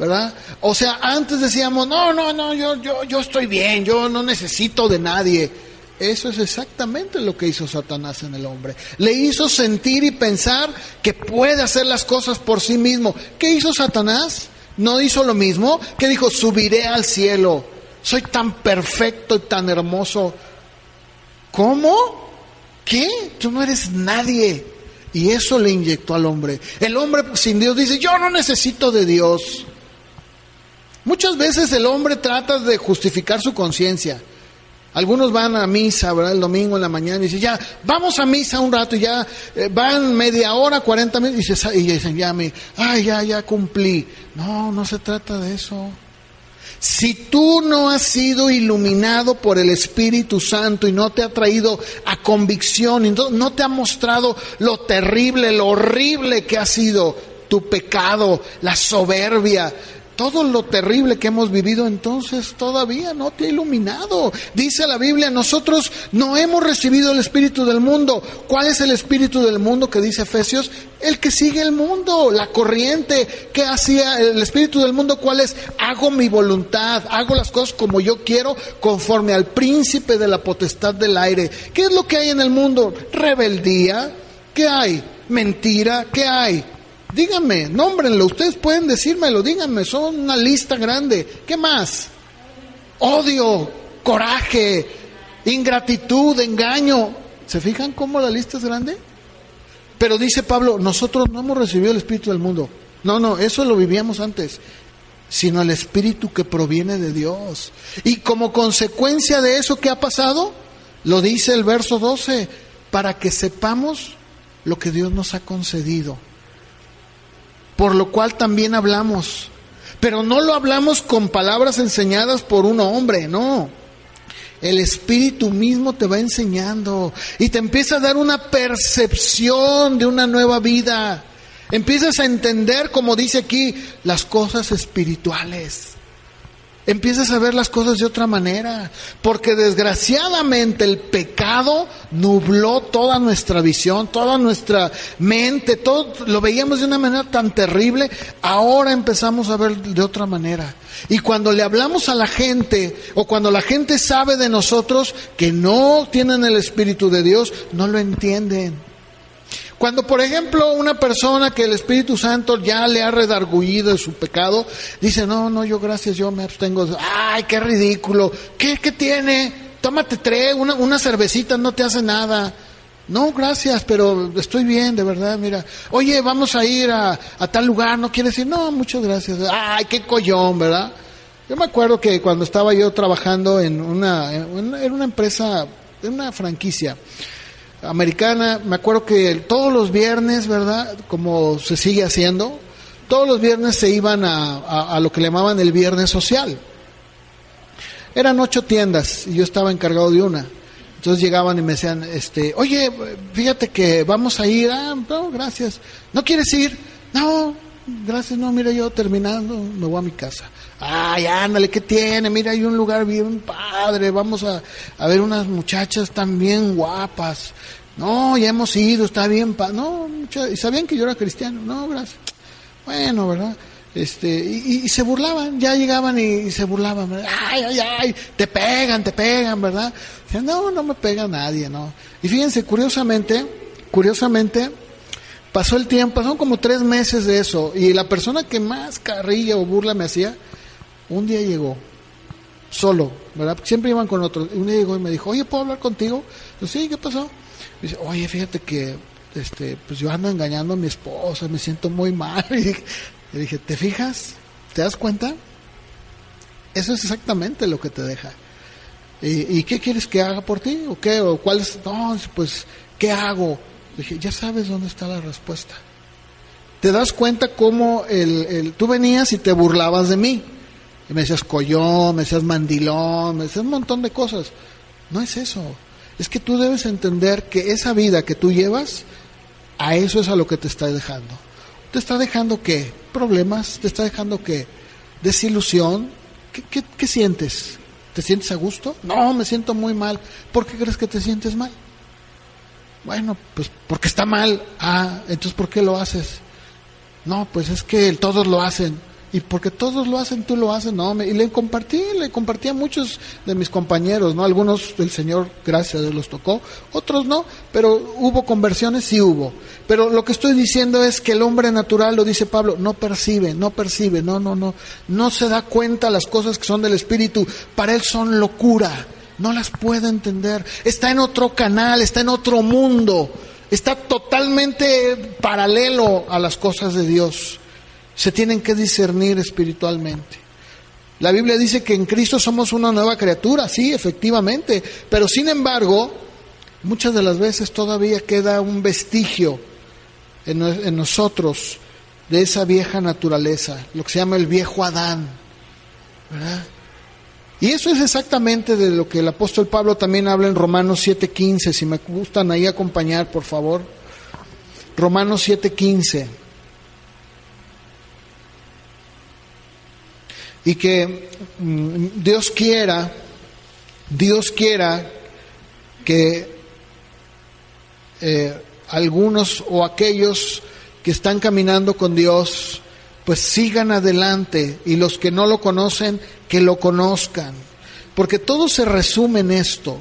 ¿verdad? O sea, antes decíamos, no, yo estoy bien, yo no necesito de nadie. Eso es exactamente lo que hizo Satanás en el hombre. Le hizo sentir y pensar que puede hacer las cosas por sí mismo. ¿Qué hizo Satanás? ¿No hizo lo mismo? ¿Qué dijo? Subiré al cielo. Soy tan perfecto y tan hermoso. ¿Cómo? ¿Qué? Tú no eres nadie. Y eso le inyectó al hombre. El hombre sin Dios dice, yo no necesito de Dios. Muchas veces el hombre trata de justificar su conciencia. Algunos van a misa, ¿verdad? El domingo en la mañana y dicen, ya, vamos a misa un rato, y ya van media hora, 40 minutos, y dicen, ya cumplí. No, no se trata de eso. Si tú no has sido iluminado por el Espíritu Santo y no te ha traído a convicción, y no te ha mostrado lo terrible, lo horrible que ha sido tu pecado, la soberbia, todo lo terrible que hemos vivido, entonces todavía no te ha iluminado. Dice la Biblia, nosotros no hemos recibido el espíritu del mundo. ¿Cuál es el espíritu del mundo que dice Efesios? El que sigue el mundo, la corriente. ¿Qué hacía el espíritu del mundo? ¿Cuál es? Hago mi voluntad, hago las cosas como yo quiero, conforme al príncipe de la potestad del aire. ¿Qué es lo que hay en el mundo? Rebeldía. ¿Qué hay? Mentira. ¿Qué hay? Díganme, nómbrenlo, ustedes pueden decírmelo, díganme, son una lista grande. ¿Qué más? Odio, coraje, ingratitud, engaño. ¿Se fijan cómo la lista es grande? Pero dice Pablo, nosotros no hemos recibido el espíritu del mundo. No, eso lo vivíamos antes, sino el espíritu que proviene de Dios. Y como consecuencia de eso, ¿qué ha pasado? Lo dice el verso 12, para que sepamos lo que Dios nos ha concedido. Por lo cual también hablamos, pero no lo hablamos con palabras enseñadas por un hombre, no. El Espíritu mismo te va enseñando y te empieza a dar una percepción de una nueva vida. Empiezas a entender, como dice aquí, las cosas espirituales. Empiezas a ver las cosas de otra manera, porque desgraciadamente el pecado nubló toda nuestra visión, toda nuestra mente, todo lo veíamos de una manera tan terrible. Ahora empezamos a ver de otra manera. Y cuando le hablamos a la gente, o cuando la gente sabe de nosotros que no tienen el Espíritu de Dios, no lo entienden. Cuando, por ejemplo, una persona que el Espíritu Santo ya le ha redargüido de su pecado, dice, no, yo gracias, yo me abstengo. ¡Ay, qué ridículo! ¿Qué tiene? Tómate 3, una cervecita no te hace nada. No, gracias, pero estoy bien, de verdad, mira. Oye, vamos a ir a tal lugar, ¿no quieres ir? No, muchas gracias. ¡Ay, qué collón!, ¿verdad? Yo me acuerdo que cuando estaba yo trabajando en una empresa, en una franquicia americana, me acuerdo que todos los viernes, ¿verdad?, como se sigue haciendo, todos los viernes se iban a lo que le llamaban el viernes social. Eran 8 tiendas y yo estaba encargado de una. Entonces llegaban y me decían, oye, fíjate que vamos a ir. No, gracias. ¿No quieres ir? No, gracias, no, mira, yo terminando me voy a mi casa. Ay, ándale, ¿qué tiene? Mira, hay un lugar bien padre, vamos a ver unas muchachas tan bien guapas. No, ya hemos ido, está bien no, ¿y sabían que yo era cristiano? No, gracias. Bueno, ¿verdad? Y se burlaban, ya llegaban y se burlaban. Ay, te pegan, ¿verdad? Dicen, no me pega nadie, ¿no? Y fíjense, curiosamente, pasó el tiempo, pasaron como 3 meses de eso, y la persona que más carrilla o burla me hacía, un día llegó, solo, ¿verdad? Siempre iban con otros. Un día llegó y me dijo, oye, ¿puedo hablar contigo? Yo, sí, ¿qué pasó? Me dice, oye, fíjate que pues yo ando engañando a mi esposa, me siento muy mal. Y le dije, ¿te fijas? ¿Te das cuenta? Eso es exactamente lo que te deja. ¿Y qué quieres que haga por ti? ¿O qué? ¿O cuál es? No, pues, ¿qué hago? Le dije, ya sabes dónde está la respuesta. ¿Te das cuenta cómo tú venías y te burlabas de mí? Y me decías collón, me decías mandilón, me decías un montón de cosas. No es eso. Es que tú debes entender que esa vida que tú llevas, a eso es a lo que te está dejando. ¿Te está dejando qué? ¿Problemas? ¿Te está dejando qué? ¿Desilusión? ¿Qué sientes? ¿Te sientes a gusto? No, me siento muy mal. ¿Por qué crees que te sientes mal? Bueno, pues porque está mal. Entonces ¿por qué lo haces? No, pues es que todos lo hacen. Y porque todos lo hacen, tú lo haces, ¿no? Y le compartí a muchos de mis compañeros, ¿no? Algunos el Señor, gracias a Dios, los tocó, otros no, pero hubo conversiones, sí hubo. Pero lo que estoy diciendo es que el hombre natural, lo dice Pablo, no percibe, no se da cuenta las cosas que son del Espíritu, para él son locura, no las puede entender, está en otro canal, está en otro mundo, está totalmente paralelo a las cosas de Dios. Se tienen que discernir espiritualmente. La Biblia dice que en Cristo somos una nueva criatura, sí, efectivamente, pero sin embargo, muchas de las veces todavía queda un vestigio en nosotros de esa vieja naturaleza, lo que se llama el viejo Adán, ¿verdad? Y eso es exactamente de lo que el apóstol Pablo también habla en Romanos 7:15, si me gustan ahí acompañar, por favor. Romanos 7:15. Y que Dios quiera que algunos o aquellos que están caminando con Dios, pues sigan adelante, y los que no lo conocen, que lo conozcan. Porque todo se resume en esto: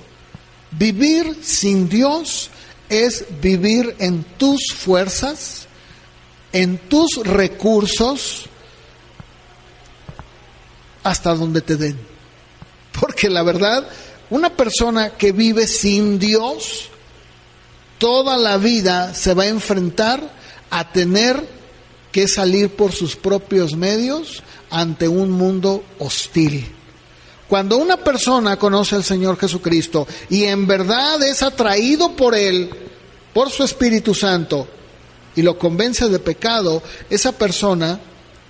vivir sin Dios es vivir en tus fuerzas, en tus recursos, hasta donde te den. Porque la verdad, una persona que vive sin Dios, toda la vida se va a enfrentar a tener que salir por sus propios medios ante un mundo hostil. Cuando una persona conoce al Señor Jesucristo y en verdad es atraído por Él, por su Espíritu Santo, y lo convence de pecado, esa persona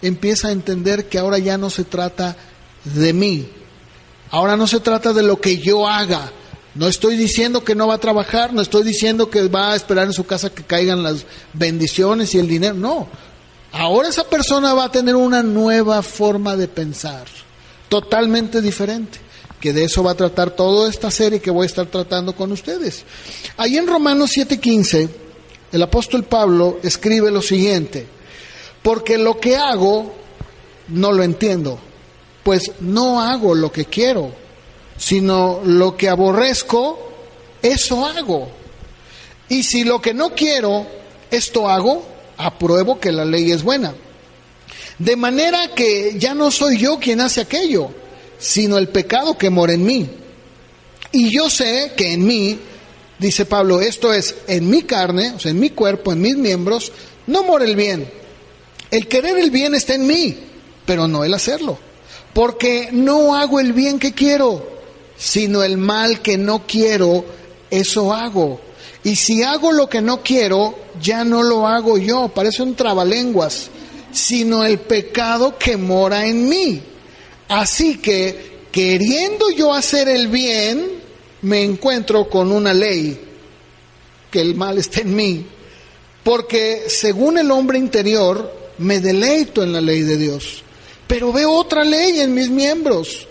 empieza a entender que ahora ya no se trata de mí, ahora no se trata de lo que yo haga. No estoy diciendo que no va a trabajar, no estoy diciendo que va a esperar en su casa que caigan las bendiciones y el dinero, no. Ahora esa persona va a tener una nueva forma de pensar, totalmente diferente, que de eso va a tratar toda esta serie que voy a estar tratando con ustedes. Ahí en Romanos 7:15, el apóstol Pablo escribe lo siguiente: porque lo que hago no lo entiendo, pues no hago lo que quiero, sino lo que aborrezco, eso hago. Y si lo que no quiero, esto hago, apruebo que la ley es buena. De manera que ya no soy yo quien hace aquello, sino el pecado que mora en mí. Y yo sé que en mí, dice Pablo, esto es, en mi carne, o sea, en mi cuerpo, en mis miembros, no mora el bien. El querer el bien está en mí, pero no el hacerlo. Porque no hago el bien que quiero, sino el mal que no quiero, eso hago. Y si hago lo que no quiero, ya no lo hago yo, parece un trabalenguas, sino el pecado que mora en mí. Así que, queriendo yo hacer el bien, me encuentro con una ley, que el mal está en mí. Porque según el hombre interior, me deleito en la ley de Dios. Pero veo otra ley en mis miembros,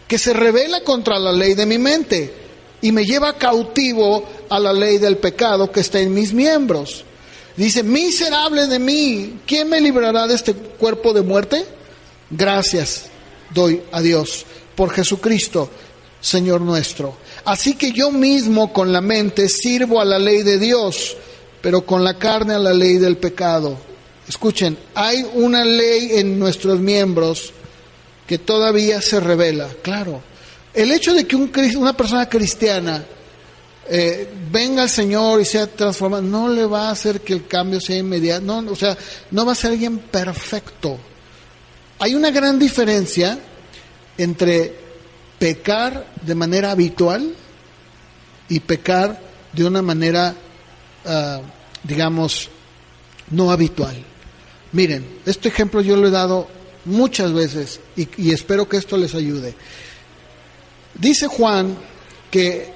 que se rebela contra la ley de mi mente y me lleva cautivo a la ley del pecado que está en mis miembros. Dice, miserable de mí, ¿quién me librará de este cuerpo de muerte? Gracias doy a Dios por Jesucristo, Señor nuestro. Así que yo mismo con la mente sirvo a la ley de Dios, pero con la carne a la ley del pecado. Escuchen, hay una ley en nuestros miembros que todavía se revela. Claro, el hecho de que una persona cristiana venga al Señor y sea transformada, no le va a hacer que el cambio sea inmediato, no, o sea, no va a ser alguien perfecto. Hay una gran diferencia entre pecar de manera habitual y pecar de una manera, digamos, no habitual. Miren, este ejemplo yo lo he dado muchas veces y espero que esto les ayude. Dice Juan que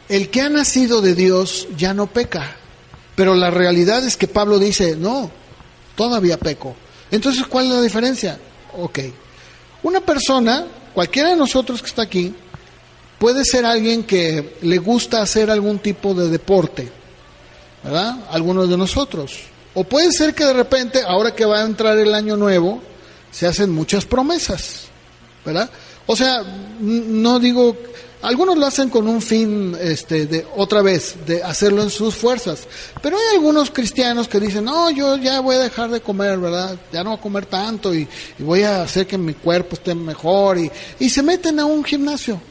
el que ha nacido de Dios ya no peca, pero la realidad es que Pablo dice, no, todavía peco. Entonces, ¿cuál es la diferencia? Ok, una persona, cualquiera de nosotros que está aquí, puede ser alguien que le gusta hacer algún tipo de deporte, ¿verdad? Algunos de nosotros. O puede ser que de repente, ahora que va a entrar el año nuevo, se hacen muchas promesas, ¿verdad? O sea, no digo, algunos lo hacen con un fin, de otra vez, de hacerlo en sus fuerzas. Pero hay algunos cristianos que dicen, no, yo ya voy a dejar de comer, ¿verdad? Ya no voy a comer tanto y voy a hacer que mi cuerpo esté mejor. Y se meten a un gimnasio,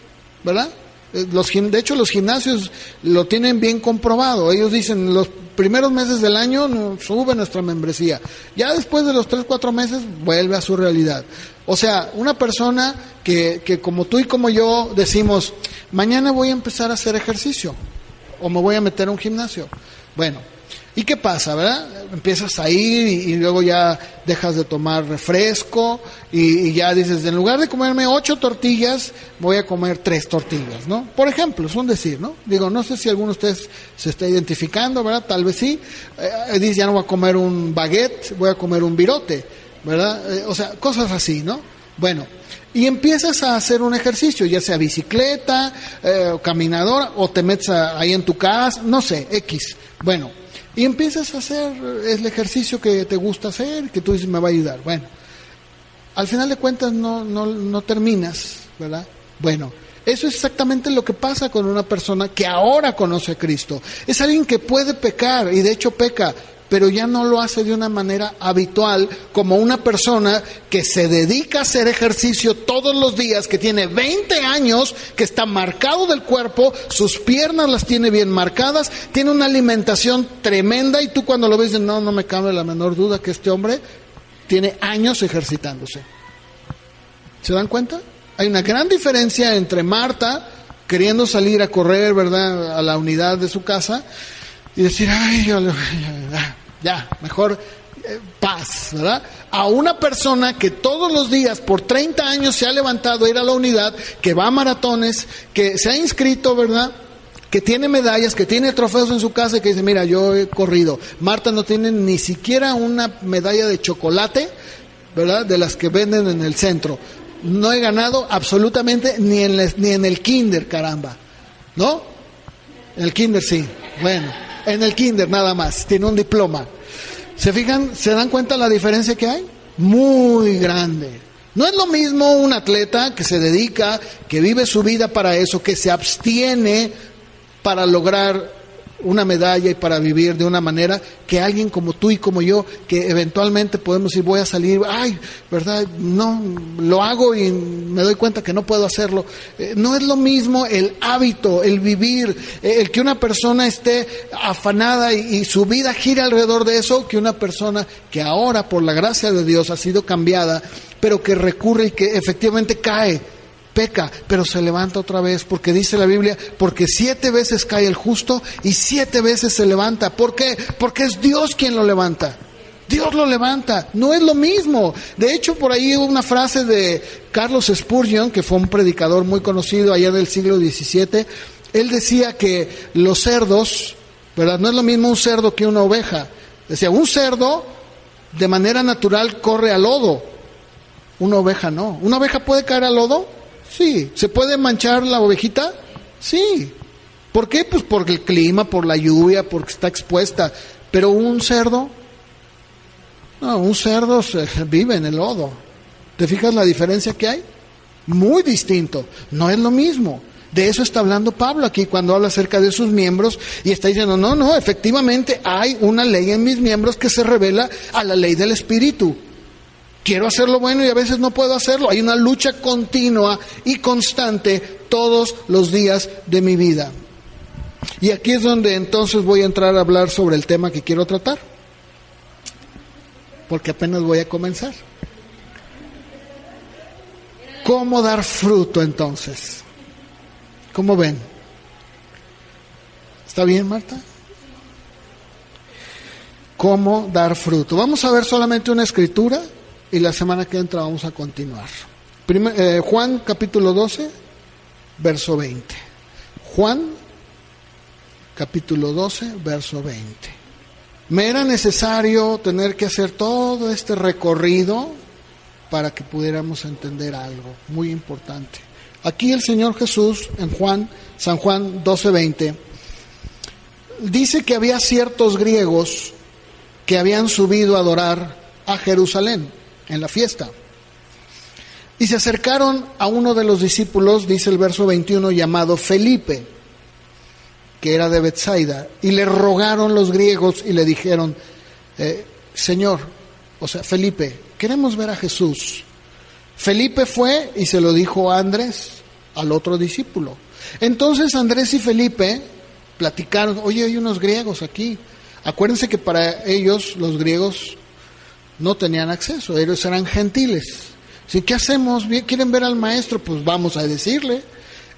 ¿verdad? De hecho, los gimnasios lo tienen bien comprobado. Ellos dicen, los primeros meses del año sube nuestra membresía. Ya después de los 3-4 meses vuelve a su realidad. O sea, una persona que como tú y como yo decimos, mañana voy a empezar a hacer ejercicio o me voy a meter a un gimnasio. Bueno, ¿y qué pasa, verdad? Empiezas a ir y luego ya dejas de tomar refresco y ya dices, en lugar de comerme 8 tortillas, voy a comer 3 tortillas, ¿no? Por ejemplo, es un decir, ¿no? Digo, no sé si alguno de ustedes se está identificando, ¿verdad? Tal vez sí. Dice, ya no voy a comer un baguette, voy a comer un virote, ¿verdad? O sea, cosas así, ¿no? Bueno, y empiezas a hacer un ejercicio, ya sea bicicleta, caminadora, o te metes ahí en tu casa, no sé, X. Bueno, y empiezas a hacer el ejercicio que te gusta hacer, que tú dices, me va a ayudar. Bueno, al final de cuentas no terminas, ¿verdad? Bueno, eso es exactamente lo que pasa con una persona que ahora conoce a Cristo. Es alguien que puede pecar, y de hecho peca, pero ya no lo hace de una manera habitual, como una persona que se dedica a hacer ejercicio todos los días, que tiene 20 años, que está marcado del cuerpo, sus piernas las tiene bien marcadas, tiene una alimentación tremenda, y tú cuando lo ves, no me cabe la menor duda que este hombre tiene años ejercitándose. ¿Se dan cuenta? Hay una gran diferencia entre Marta, queriendo salir a correr, ¿verdad?, a la unidad de su casa, y decir, ya, mejor paz, ¿verdad? A una persona que todos los días por 30 años se ha levantado a ir a la unidad, que va a maratones, que se ha inscrito, ¿verdad?, que tiene medallas, que tiene trofeos en su casa y que dice, mira, yo he corrido. Marta no tiene ni siquiera una medalla de chocolate, ¿verdad?, de las que venden en el centro. No he ganado absolutamente ni en el kinder, caramba, ¿no? En el kinder sí, bueno, en el kinder nada más, tiene un diploma. ¿Se fijan? ¿Se dan cuenta la diferencia que hay? Muy grande. No es lo mismo un atleta que se dedica, que vive su vida para eso, que se abstiene para lograr una medalla y para vivir de una manera, que alguien como tú y como yo, que eventualmente podemos decir, voy a salir, ¿verdad? No, lo hago y me doy cuenta que no puedo hacerlo. No es lo mismo el hábito, el vivir, el que una persona esté afanada y su vida gire alrededor de eso, que una persona que ahora, por la gracia de Dios, ha sido cambiada, pero que recurre y que efectivamente cae, peca, pero se levanta otra vez, porque dice la Biblia, porque 7 veces cae el justo y 7 veces se levanta. ¿Por qué? Porque es Dios quien lo levanta. Dios lo levanta, no es lo mismo. De hecho, por ahí hubo una frase de Carlos Spurgeon, que fue un predicador muy conocido allá del siglo XVII. Él decía que los cerdos, ¿verdad?, no es lo mismo un cerdo que una oveja. Decía, un cerdo de manera natural corre al lodo, una oveja no. ¿Una oveja puede caer al lodo? Sí. ¿Se puede manchar la ovejita? Sí. ¿Por qué? Pues por el clima, por la lluvia, porque está expuesta. Pero un cerdo, no, un cerdo vive en el lodo. ¿Te fijas la diferencia que hay? Muy distinto. No es lo mismo. De eso está hablando Pablo aquí cuando habla acerca de sus miembros y está diciendo, no, efectivamente hay una ley en mis miembros que se revela a la ley del Espíritu. Quiero hacer lo bueno y a veces no puedo hacerlo. Hay una lucha continua y constante todos los días de mi vida. Y aquí es donde entonces voy a entrar a hablar sobre el tema que quiero tratar, porque apenas voy a comenzar. ¿Cómo dar fruto entonces? ¿Cómo ven? ¿Está bien, Marta? ¿Cómo dar fruto? Vamos a ver solamente una escritura y la semana que entra vamos a continuar. Juan capítulo 12, verso 20. Juan capítulo 12, verso 20. Me era necesario tener que hacer todo este recorrido para que pudiéramos entender algo muy importante. Aquí el Señor Jesús, en San Juan 12, 20, dice que había ciertos griegos que habían subido a adorar a Jerusalén en la fiesta. Y se acercaron a uno de los discípulos, dice el verso 21, llamado Felipe, que era de Betsaida, y le rogaron los griegos y le dijeron, Señor, o sea, Felipe, queremos ver a Jesús. Felipe fue y se lo dijo a Andrés, al otro discípulo. Entonces Andrés y Felipe platicaron, oye, hay unos griegos aquí. Acuérdense que para ellos los griegos no tenían acceso, ellos eran gentiles. Así, ¿qué hacemos? ¿Quieren ver al maestro? Pues vamos a decirle.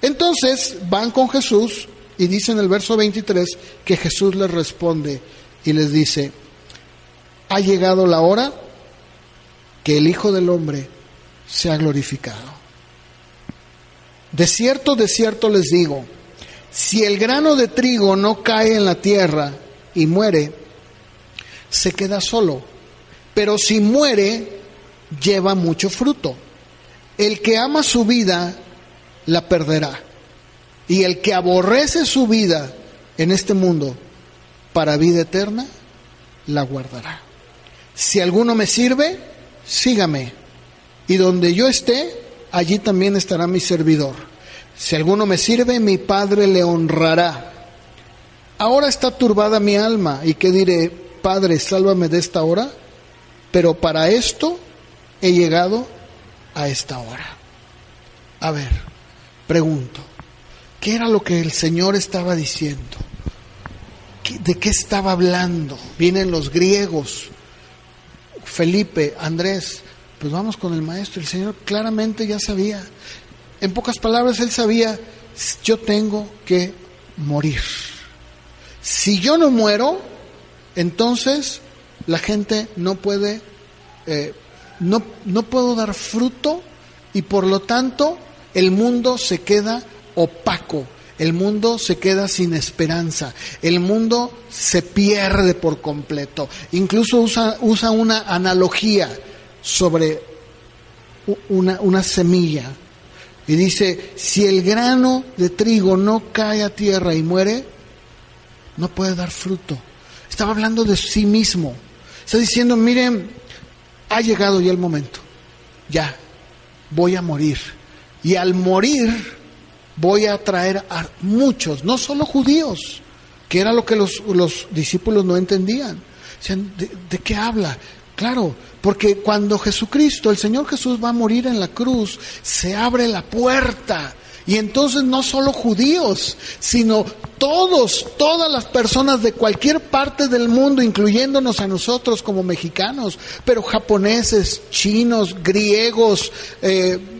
Entonces van con Jesús y dice en el verso 23 que Jesús les responde y les dice: ha llegado la hora que el Hijo del Hombre sea glorificado. De cierto les digo, si el grano de trigo no cae en la tierra y muere, se queda solo, pero si muere, lleva mucho fruto. El que ama su vida, la perderá, y el que aborrece su vida en este mundo, para vida eterna, la guardará. Si alguno me sirve, sígame, y donde yo esté, allí también estará mi servidor. Si alguno me sirve, mi Padre le honrará. Ahora está turbada mi alma, ¿y qué diré? Padre, sálvame de esta hora. Pero para esto he llegado a esta hora. A ver, pregunto, ¿qué era lo que el Señor estaba diciendo? ¿De qué estaba hablando? Vienen los griegos, Felipe, Andrés, pues vamos con el maestro. El Señor claramente ya sabía. En pocas palabras, Él sabía, yo tengo que morir. Si yo no muero, entonces la gente no puede, no puedo dar fruto, y por lo tanto el mundo se queda opaco, el mundo se queda sin esperanza, el mundo se pierde por completo. Incluso usa una analogía sobre una semilla y dice: si el grano de trigo no cae a tierra y muere, no puede dar fruto. Estaba hablando de sí mismo. Está diciendo: miren, ha llegado ya el momento. Ya, voy a morir. Y al morir voy a traer a muchos, no solo judíos, que era lo que los discípulos no entendían. Decían, ¿de qué habla? Claro, porque cuando Jesucristo, el Señor Jesús, va a morir en la cruz, se abre la puerta. Y entonces no solo judíos, sino todas las personas de cualquier parte del mundo, incluyéndonos a nosotros como mexicanos, pero japoneses, chinos, griegos,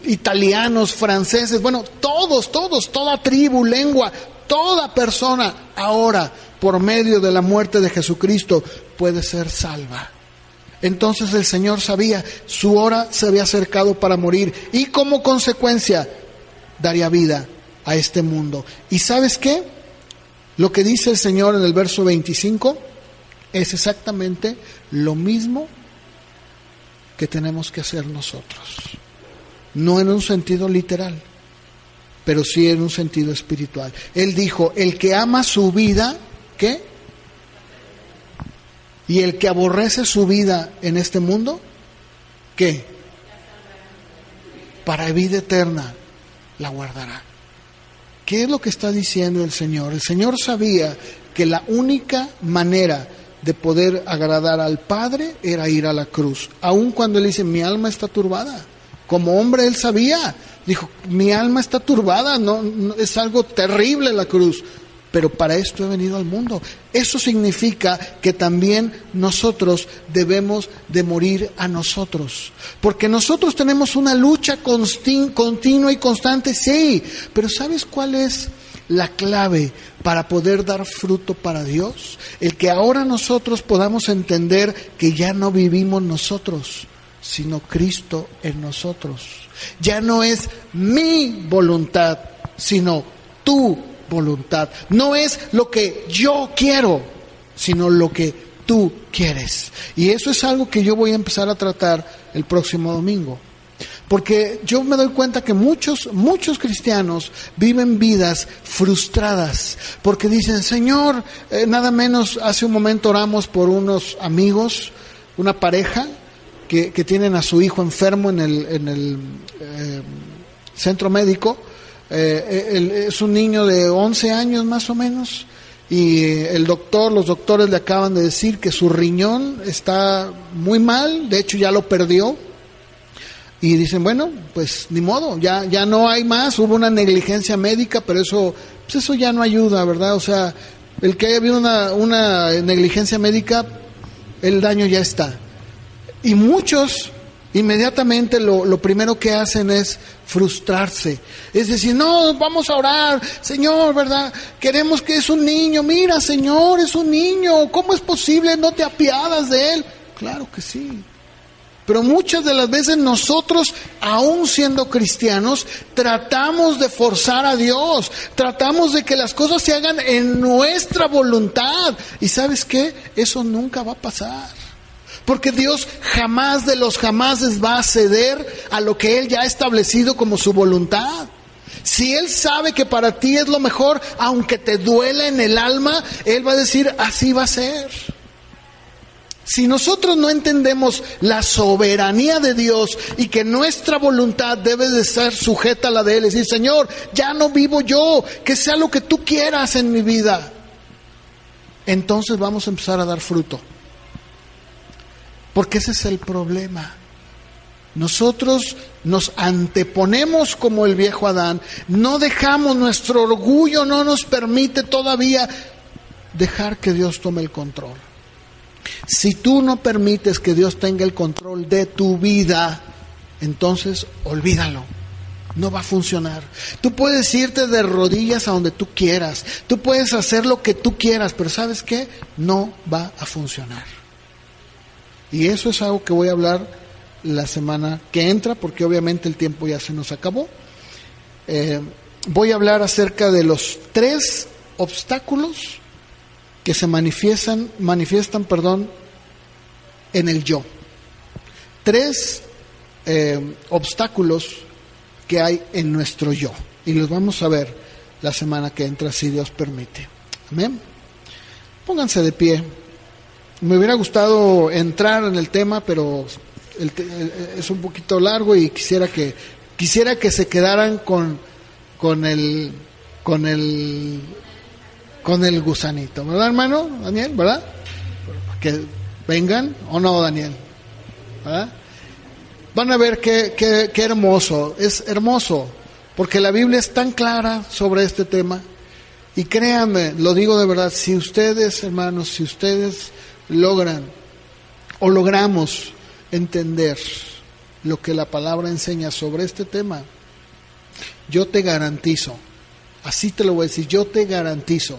italianos, franceses, bueno, todos, toda tribu, lengua, toda persona ahora, por medio de la muerte de Jesucristo, puede ser salva. Entonces el Señor sabía, su hora se había acercado para morir, y como consecuencia daría vida a este mundo. ¿Y sabes qué? Lo que dice el Señor en el verso 25 es exactamente lo mismo que tenemos que hacer nosotros. No en un sentido literal, pero sí en un sentido espiritual. Él dijo: el que ama su vida, ¿qué? Y el que aborrece su vida en este mundo, ¿qué? Para vida eterna la guardará. ¿Qué es lo que está diciendo el Señor? El Señor sabía que la única manera de poder agradar al Padre era ir a la cruz. Aun cuando Él dice: mi alma está turbada. Como hombre Él sabía. Dijo: mi alma está turbada, no, es algo terrible la cruz. Pero para esto he venido al mundo. Eso significa que también nosotros debemos de morir a nosotros. Porque nosotros tenemos una lucha continua y constante, sí. Pero ¿sabes cuál es la clave para poder dar fruto para Dios? El que ahora nosotros podamos entender que ya no vivimos nosotros, sino Cristo en nosotros. Ya no es mi voluntad, sino tu voluntad. No es lo que yo quiero, sino lo que tú quieres. Y eso es algo que yo voy a empezar a tratar el próximo domingo. Porque yo me doy cuenta que muchos cristianos viven vidas frustradas. Porque dicen: Señor, nada menos hace un momento oramos por unos amigos, una pareja que tienen a su hijo enfermo en el centro médico. Es un niño de 11 años más o menos, y los doctores le acaban de decir que su riñón está muy mal, de hecho ya lo perdió, Y dicen, bueno, pues ni modo, ya no hay más, hubo una negligencia médica, pero eso ya no ayuda, ¿verdad? O sea, el que haya habido una negligencia médica, el daño ya está. Y muchos inmediatamente lo primero que hacen es frustrarse. Es decir, no, vamos a orar, Señor, ¿verdad? Queremos que es un niño, mira, Señor, es un niño, ¿cómo es posible? ¿No te apiadas de él? Claro que sí. Pero muchas de las veces nosotros, aún siendo cristianos, tratamos de forzar a Dios, tratamos de que las cosas se hagan en nuestra voluntad. ¿Y sabes qué? Eso nunca va a pasar. Porque Dios jamás de los jamases va a ceder a lo que Él ya ha establecido como su voluntad. Si Él sabe que para ti es lo mejor, aunque te duela en el alma, Él va a decir, así va a ser. Si nosotros no entendemos la soberanía de Dios y que nuestra voluntad debe de ser sujeta a la de Él, es decir, Señor, ya no vivo yo, que sea lo que tú quieras en mi vida, entonces vamos a empezar a dar fruto. Porque ese es el problema. Nosotros nos anteponemos como el viejo Adán, no dejamos, nuestro orgullo no nos permite todavía dejar que Dios tome el control. Si tú no permites que Dios tenga el control de tu vida, entonces olvídalo, no va a funcionar. Tú puedes irte de rodillas a donde tú quieras, tú puedes hacer lo que tú quieras, pero ¿sabes qué? No va a funcionar. Y eso es algo que voy a hablar la semana que entra, porque obviamente el tiempo ya se nos acabó. Voy a hablar acerca de los 3 obstáculos que se manifiestan, en el yo. 3 obstáculos que hay en nuestro yo. Y los vamos a ver la semana que entra, si Dios permite. Amén. Pónganse de pie. Me hubiera gustado entrar en el tema, pero es un poquito largo y quisiera que se quedaran con el gusanito, ¿verdad, hermano Daniel? ¿Verdad? Que vengan, ¿o no, Daniel? ¿Verdad? Van a ver qué hermoso, es hermoso, porque la Biblia es tan clara sobre este tema, y créanme, lo digo de verdad, si ustedes, hermanos, si ustedes logran o logramos entender lo que la palabra enseña sobre este tema, yo te garantizo, así te lo voy a decir, yo te garantizo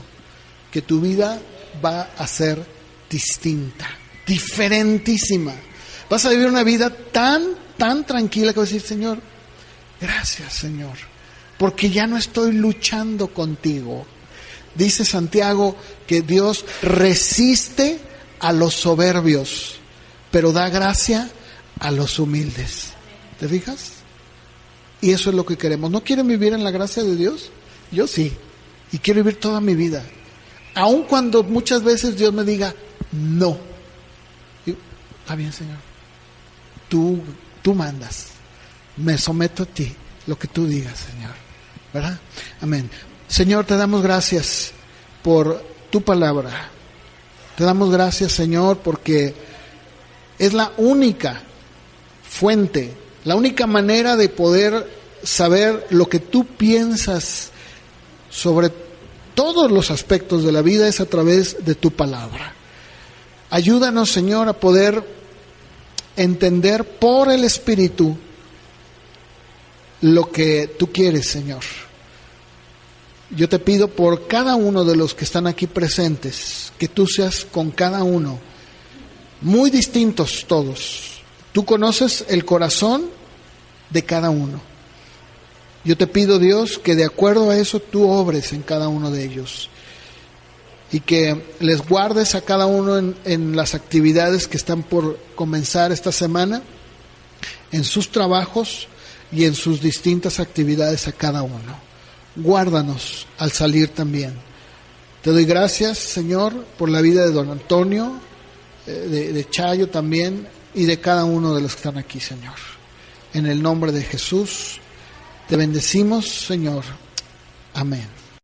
que tu vida va a ser distinta, diferentísima. Vas a vivir una vida tan tranquila que vas a decir, Señor, gracias, Señor, porque ya no estoy luchando contigo. Dice Santiago que Dios resiste a los soberbios, pero da gracia a los humildes. ¿Te fijas? Y eso es lo que queremos. ¿No quieren vivir en la gracia de Dios? Yo sí, y quiero vivir toda mi vida, aun cuando muchas veces Dios me diga no. Digo, está bien, Señor, tú mandas, me someto a ti, lo que tú digas, Señor, ¿verdad? Amén. Señor, te damos gracias por tu palabra. Te damos gracias, Señor, porque es la única fuente, la única manera de poder saber lo que tú piensas sobre todos los aspectos de la vida es a través de tu palabra. Ayúdanos, Señor, a poder entender por el Espíritu lo que tú quieres, Señor. Yo te pido por cada uno de los que están aquí presentes, que tú seas con cada uno, muy distintos todos. Tú conoces el corazón de cada uno. Yo te pido, Dios, que de acuerdo a eso tú obres en cada uno de ellos y que les guardes a cada uno en las actividades que están por comenzar esta semana, en sus trabajos y en sus distintas actividades a cada uno. Guárdanos al salir también. Te doy gracias, Señor, por la vida de don Antonio, de Chayo también, y de cada uno de los que están aquí, Señor. En el nombre de Jesús, te bendecimos, Señor. Amén.